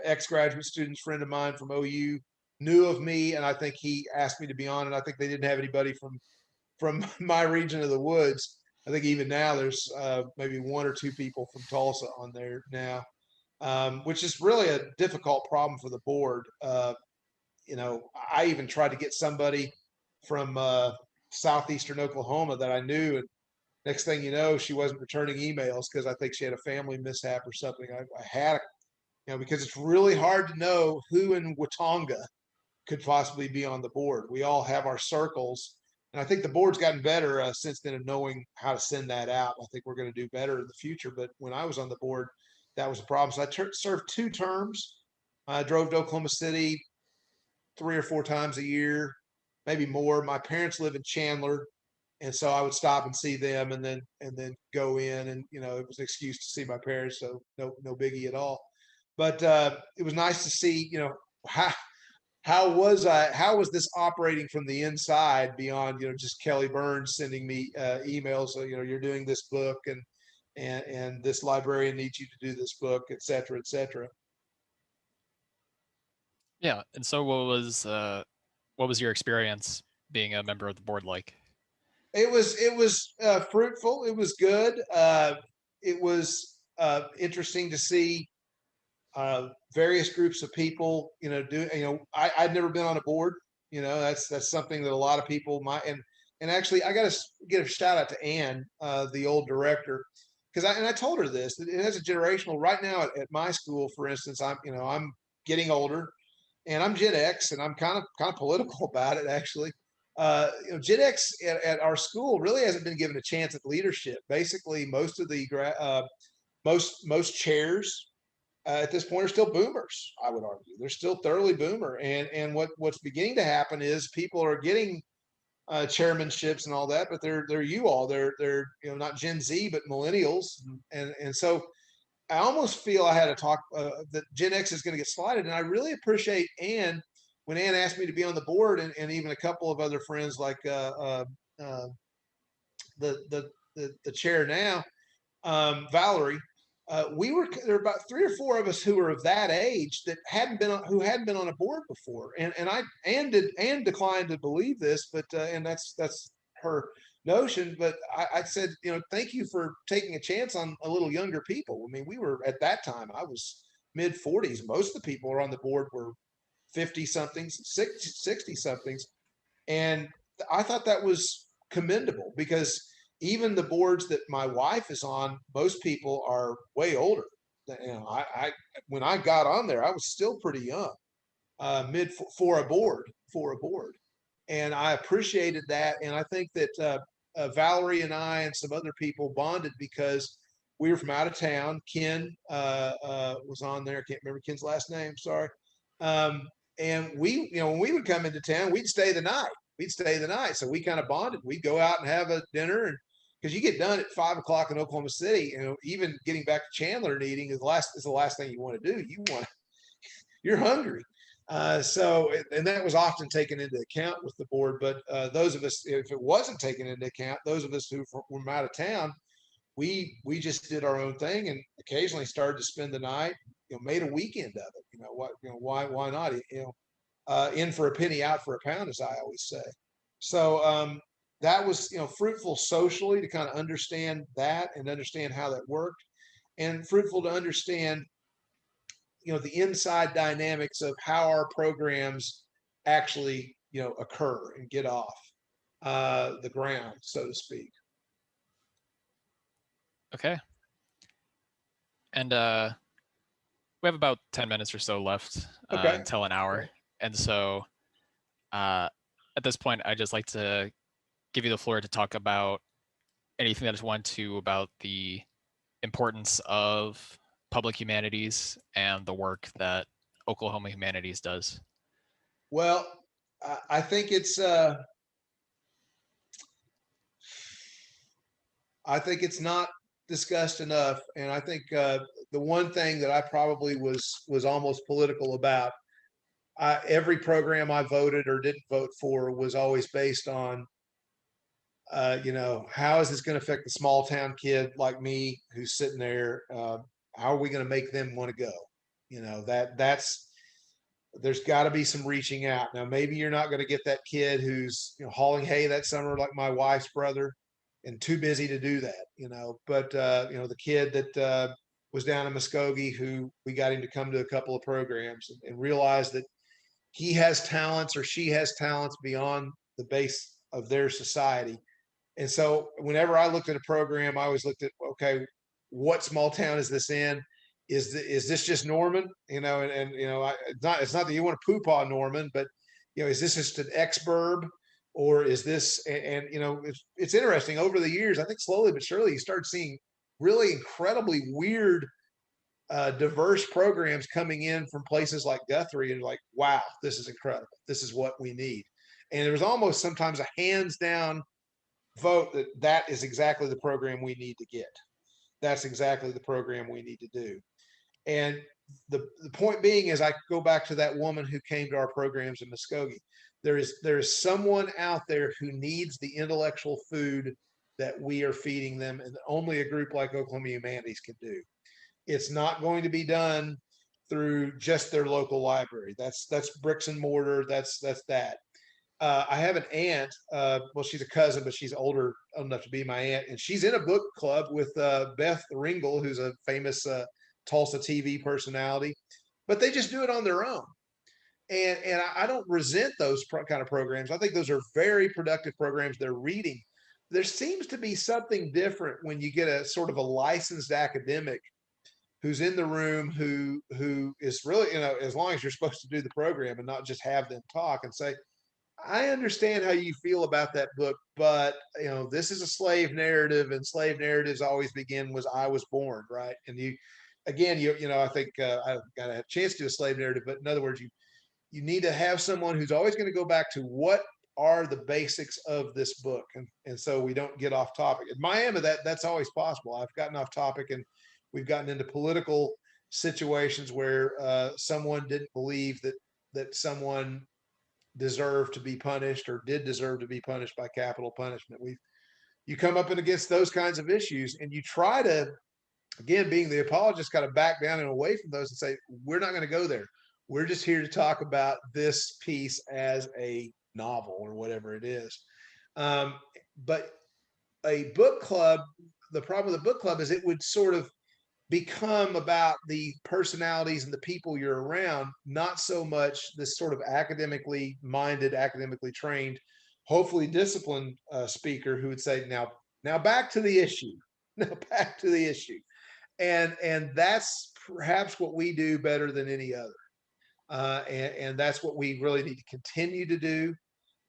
[SPEAKER 2] ex-graduate student friend of mine from OU, knew of me, and I think he asked me to be on it. I think they didn't have anybody from my region of the woods. I think even now there's maybe one or two people from Tulsa on there now, which is really a difficult problem for the board. I even tried to get somebody from southeastern Oklahoma that I knew, and next thing you know, she wasn't returning emails because I think she had a family mishap or something. I had, because it's really hard to know who in Watonga could possibly be on the board. We all have our circles, and I think the board's gotten better since then of knowing how to send that out. I think we're going to do better in the future. But when I was on the board, that was a problem. So I served 2 terms. I drove to Oklahoma City 3 or 4 times a year, maybe more. My parents live in Chandler, and so I would stop and see them, and then go in, and it was an excuse to see my parents, so no biggie at all. But it was nice to see, how was this operating from the inside beyond just Kelly Burns sending me emails. So you're doing this book, and this librarian needs you to do this book, et cetera, et cetera.
[SPEAKER 1] Yeah. And so what was your experience being a member of the board like?
[SPEAKER 2] It was fruitful. It was good. It was interesting to see various groups of people. I'd never been on a board. That's something that a lot of people might. And actually, I got to give a shout out to Ann, the old director, because I told her this. It has a generational. Right now at my school, for instance, I'm getting older, and I'm Gen X, and I'm kind of political about it, actually. Gen X at our school really hasn't been given a chance at leadership. Basically, most of the most chairs at this point are still boomers. I would argue they're still thoroughly boomer, and what's beginning to happen is people are getting chairmanships and all that, but they're you all they're not Gen Z but millennials, and so I almost feel I had to talk that Gen X is going to get slotted, and I really appreciate Ann when Ann asked me to be on the board, and even a couple of other friends like the chair now, Valerie. There were about 3 or 4 of us who were of that age that hadn't been on a board before, and Ann declined to believe this, but and that's her notion. But I said, thank you for taking a chance on a little younger people. I mean, we were at that time, I was mid 40s. Most of the people who are on the board were 50 somethings, 60 somethings, and I thought that was commendable, because even the boards that my wife is on, most people are way older. I when I got on there, I was still pretty young, mid for a board, and I appreciated that. And I think that Valerie and I and some other people bonded because we were from out of town. Ken was on there. I can't remember Ken's last name. Sorry. Um, and we, when we would come into town, we'd stay the night. We'd stay the night. So we kind of bonded. We'd go out and have a dinner, and because you get done at 5 o'clock in Oklahoma City, even getting back to Chandler and eating is the last thing you want to do. You're hungry. And that was often taken into account with the board. But those of us, if it wasn't taken into account, those of us who were from out of town, we just did our own thing and occasionally started to spend the night, made a weekend of it. Why not? In for a penny, out for a pound, as I always say. So that was, fruitful socially to kind of understand that and understand how that worked, and fruitful to understand, the inside dynamics of how our programs actually, occur and get off the ground, so to speak.
[SPEAKER 1] Okay. And we have about 10 minutes or so left
[SPEAKER 2] Okay.
[SPEAKER 1] until an hour.
[SPEAKER 2] Okay.
[SPEAKER 1] And so at this point, I'd just like to give you the floor to talk about anything that you want to about the importance of public humanities and the work that Oklahoma Humanities does.
[SPEAKER 2] Well, I think it's not discussed enough, and I think the one thing that I probably was almost political about, every program I voted or didn't vote for was always based on, how is this going to affect the small town kid like me who's sitting there? How are we going to make them want to go? That's there's got to be some reaching out. Now, maybe you're not going to get that kid who's hauling hay that summer, like my wife's brother, and too busy to do that. But the kid that was down in Muskogee, who we got him to come to a couple of programs and realize that he has talents or she has talents beyond the base of their society. And so whenever I looked at a program, I always looked at, okay, what small town is this in? Is this just Norman? It's not that you want to poop on Norman, but is this just an ex-burb, or is this? It's interesting. Over the years, I think slowly but surely, you start seeing really incredibly weird, diverse programs coming in from places like Guthrie, and like, wow, this is incredible. This is what we need. And there was almost sometimes a hands down vote that is exactly the program we need to get. That's exactly the program we need to do. And the point being is, I go back to that woman who came to our programs in Muskogee. There is someone out there who needs the intellectual food that we are feeding them, and only a group like Oklahoma Humanities can do. It's not going to be done through just their local library. That's bricks and mortar. That's that. I have an aunt. Well, she's a cousin, but she's older enough to be my aunt, and she's in a book club with Beth Ringel, who's a famous Tulsa TV personality. But they just do it on their own, and I don't resent those kind of programs. I think those are very productive programs. They're reading. There seems to be something different when you get a sort of a licensed academic who's in the room, who is really, as long as you're supposed to do the program and not just have them talk and say, I understand how you feel about that book, but this is a slave narrative, and slave narratives always begin was I was born, right? And I think I've got a chance to do a slave narrative, but in other words, you need to have someone who's always going to go back to what are the basics of this book, and so we don't get off topic. In Miami, that's always possible. I've gotten off topic, and we've gotten into political situations where someone didn't believe that someone deserved to be punished or did deserve to be punished by capital punishment. You come up and against those kinds of issues, and you try to, again, being the apologist, kind of back down and away from those and say, we're not going to go there. We're just here to talk about this piece as a novel or whatever it is. But a book club, the problem with the book club is it would sort of become about the personalities and the people you're around, not so much this sort of academically minded, academically trained, hopefully disciplined speaker who would say, now back to the issue, now back to the issue. And that's perhaps what we do better than any other. And that's what we really need to continue to do.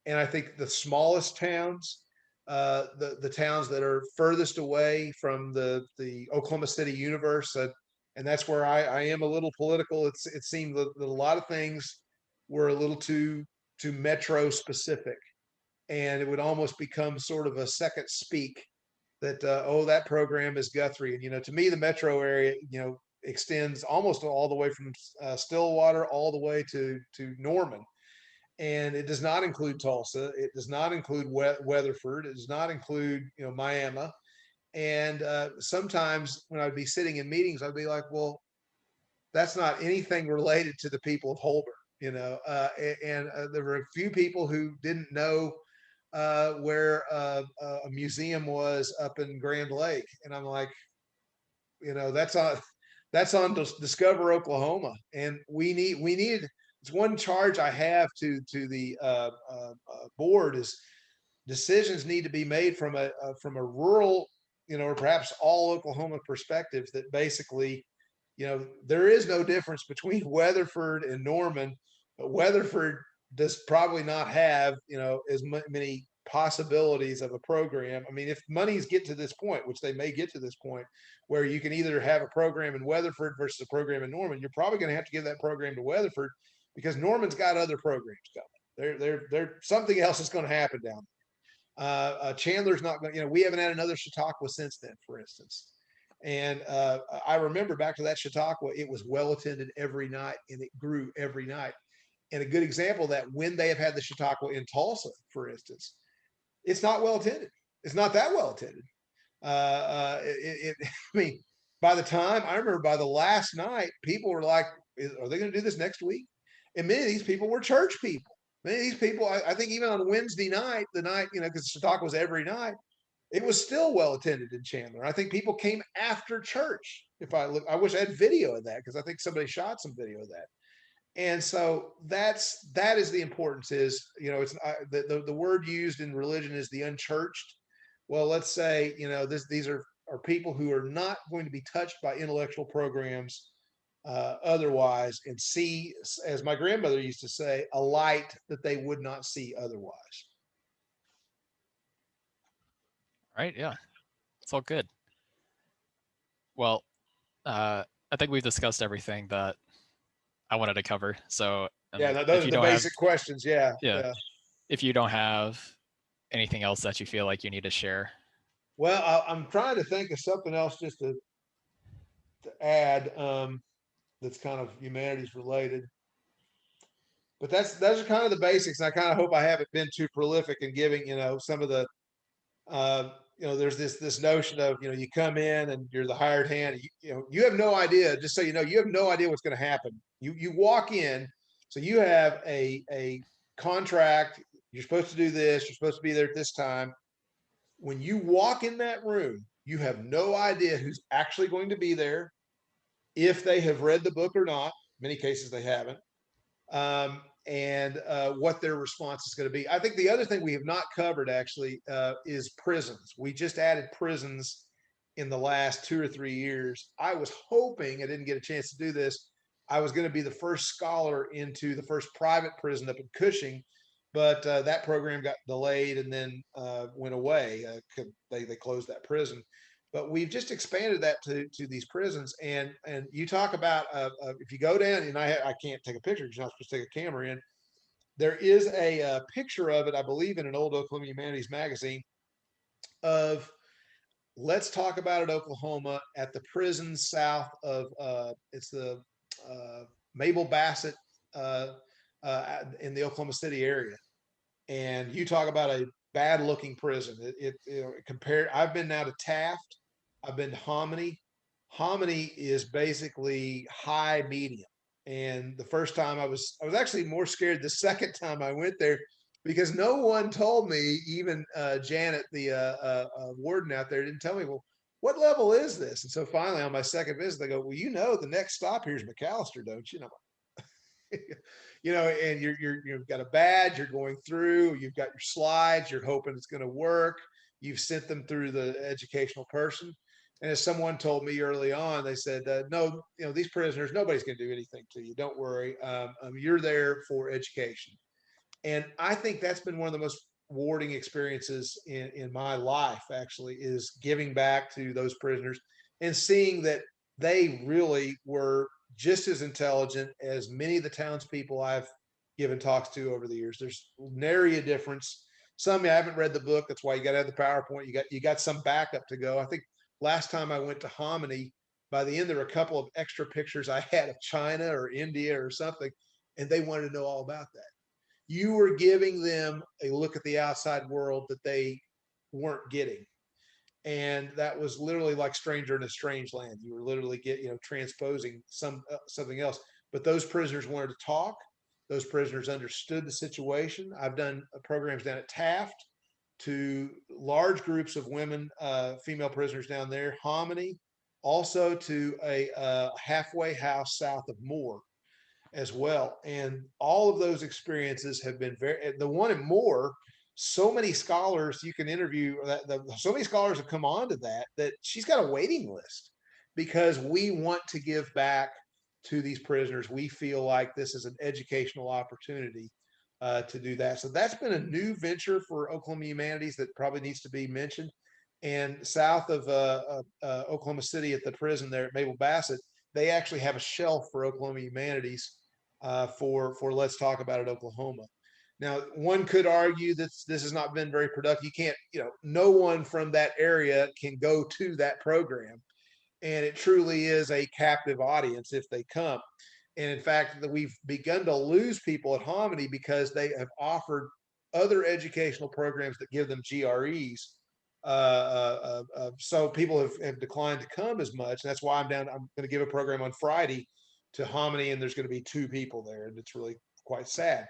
[SPEAKER 2] And I think the smallest towns, the towns that are furthest away from the Oklahoma City universe. And that's where I am a little political. It seemed that a lot of things were a little too metro specific, and it would almost become sort of a second speak that oh, that program is Guthrie. And to me, the metro area extends almost all the way from Stillwater all the way to Norman, and it does not include Tulsa. It does not include Weatherford. It does not include Miami. And sometimes when I'd be sitting in meetings, I'd be like, well, that's not anything related to the people of Holbert, and there were a few people who didn't know where a museum was up in Grand Lake. And I'm like, that's on Discover Oklahoma. And we needed, it's one charge I have to the board is decisions need to be made from a rural, or perhaps all Oklahoma perspectives, that basically, there is no difference between Weatherford and Norman, but Weatherford does probably not have, as many possibilities of a program. I mean, if monies get to this point, which they may get to this point, where you can either have a program in Weatherford versus a program in Norman, you're probably going to have to give that program to Weatherford, because Norman's got other programs coming. There something else is going to happen down there. Chandler's not going. We haven't had another Chautauqua since then, for instance. And I remember back to that Chautauqua, it was well attended every night, and it grew every night. And a good example of that, when they have had the Chautauqua in Tulsa, for instance, it's not well attended. It's not that well attended. I mean, by the time I remember, by the last night, people were like, "Are they going to do this next week?" And many of these people were church people. Many of these people, I think, even on Wednesday night, the night because Chautauqua was every night, it was still well attended in Chandler. I think people came after church. If I look, I wish I had video of that, because I think somebody shot some video of that. And so that is the importance. Is it's the word used in religion is the unchurched. Well, let's say these are people who are not going to be touched by intellectual programs otherwise, and see, as my grandmother used to say, a light that they would not see otherwise.
[SPEAKER 1] Right. Yeah. It's all good. Well, I think we've discussed everything that I wanted to cover. So
[SPEAKER 2] Yeah, those are the basic questions. Yeah.
[SPEAKER 1] If you don't have anything else that you feel like you need to share.
[SPEAKER 2] Well, I'm trying to think of something else just to add that's kind of humanities related. But those are kind of the basics. And I kind of hope I haven't been too prolific in giving, some of the there's this notion of, you come in and you're the hired hand. You have no idea. Just so you know, you have no idea what's going to happen. You walk in, so you have a contract. You're supposed to do this. You're supposed to be there at this time. When you walk in that room, you have no idea who's actually going to be there, if they have read the book or not. In many cases, they haven't. And what their response is going to be. I think the other thing we have not covered actually is prisons. We just added prisons in the last 2 or 3 years. I was hoping, I didn't get a chance to do this, I was going to be the first scholar into the first private prison up in Cushing, but that program got delayed and then went away. They closed that prison. But we've just expanded that to these prisons. And you talk about if you go down, and I can't take a picture because you're not supposed to take a camera in. There is a picture of it, I believe, in an old Oklahoma Humanities magazine of Let's Talk About It, Oklahoma, at the prison south of it's the Mabel Bassett in the Oklahoma City area. And you talk about a bad looking prison. Compared, I've been now to Taft. I've been to Hominy. Hominy is basically high medium. And the first time I was actually more scared the second time I went there, because no one told me, even Janet, the warden out there, didn't tell me, well, what level is this? And so finally on my second visit, they go, well, the next stop here is McAllister, don't you? And I'm like, and you've got a badge, you're going through, you've got your slides, you're hoping it's going to work. You've sent them through the educational person. And as someone told me early on, they said, no, these prisoners, nobody's going to do anything to you. Don't worry. You're there for education. And I think that's been one of the most rewarding experiences in my life actually is giving back to those prisoners and seeing that they really were just as intelligent as many of the townspeople I've given talks to over the years. There's nary a difference. Some I haven't read the book. That's why you got to have the PowerPoint. You got some backup to go. I think last time I went to Hominy, by the end there were a couple of extra pictures I had of China or India or something, and they wanted to know all about that. You were giving them a look at the outside world that they weren't getting. And that was literally like stranger in a strange land. You were literally transposing something else. But those prisoners wanted to talk. Those prisoners understood the situation. I've done programs down at Taft to large groups of women, female prisoners down there, Hominy, also to a halfway house south of Moore as well. And all of those experiences have been the one in Moore, so many scholars you can interview so many scholars have come on to that she's got a waiting list because we want to give back to these prisoners. We feel like this is an educational opportunity to do that. So that's been a new venture for Oklahoma Humanities that probably needs to be mentioned. And south of Oklahoma City at the prison there at Mabel Bassett, they actually have a shelf for Oklahoma Humanities for Let's Talk About It Oklahoma. Now, one could argue that this has not been very productive. You can't, no one from that area can go to that program. And it truly is a captive audience if they come. And in fact, we've begun to lose people at Hominy because they have offered other educational programs that give them GREs. So people have declined to come as much. And that's why I'm going to give a program on Friday to Hominy, and there's going to be 2 people there. And it's really quite sad.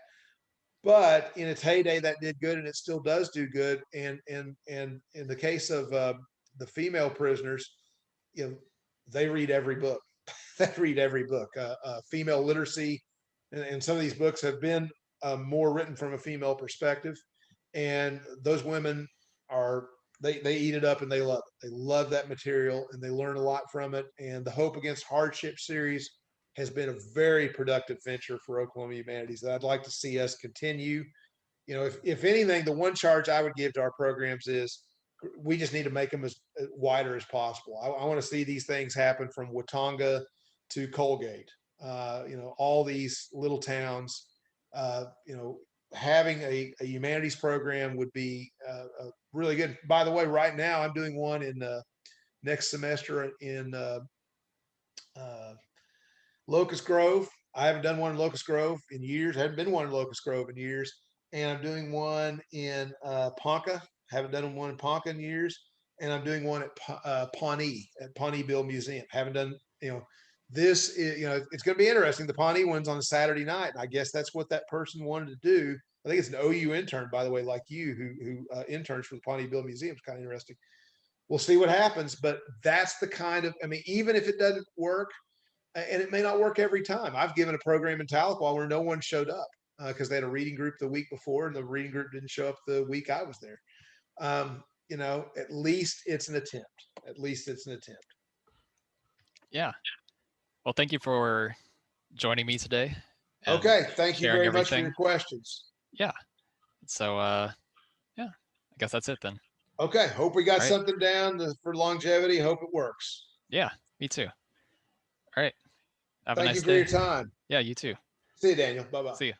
[SPEAKER 2] But in its heyday, that did good, and it still does do good. And in the case of the female prisoners, they read every book. They read every book. Female literacy, and some of these books have been more written from a female perspective. And those women they eat it up and they love it. They love that material and they learn a lot from it. And the Hope Against Hardship series has been a very productive venture for Oklahoma Humanities that I'd like to see us continue. If anything, the one charge I would give to our programs is we just need to make them as wider as possible. I want to see these things happen from Watonga to Colgate. All these little towns. Having a humanities program would be really good. By the way, right now I'm doing one in next semester in Locust Grove. I haven't done one in Locust Grove in years. I haven't been one in Locust Grove in years. And I'm doing one in Ponca. Haven't done one in Ponca in years. And I'm doing one at Pawnee, at Pawneeville Museum. Haven't done, this is, it's going to be interesting. The Pawnee one's on a Saturday night. And I guess that's what that person wanted to do. I think it's an OU intern, by the way, like you, who interns for the Pawneeville Museum. It's kind of interesting. We'll see what happens. But that's the kind of, even if it doesn't work, and it may not work every time. I've given a program in Tahlequah where no one showed up because they had a reading group the week before and the reading group didn't show up the week I was there. At least it's an attempt. At least it's an attempt.
[SPEAKER 1] Yeah. Well, thank you for joining me today.
[SPEAKER 2] Okay. Thank you very much for your questions.
[SPEAKER 1] Yeah. So, yeah, I guess that's it then.
[SPEAKER 2] Okay. Hope we got something down for longevity. Hope it works.
[SPEAKER 1] Yeah, me too. All right. Have a nice day.
[SPEAKER 2] Thank you for your time.
[SPEAKER 1] Yeah, you too.
[SPEAKER 2] See you, Daniel. Bye-bye.
[SPEAKER 1] See you.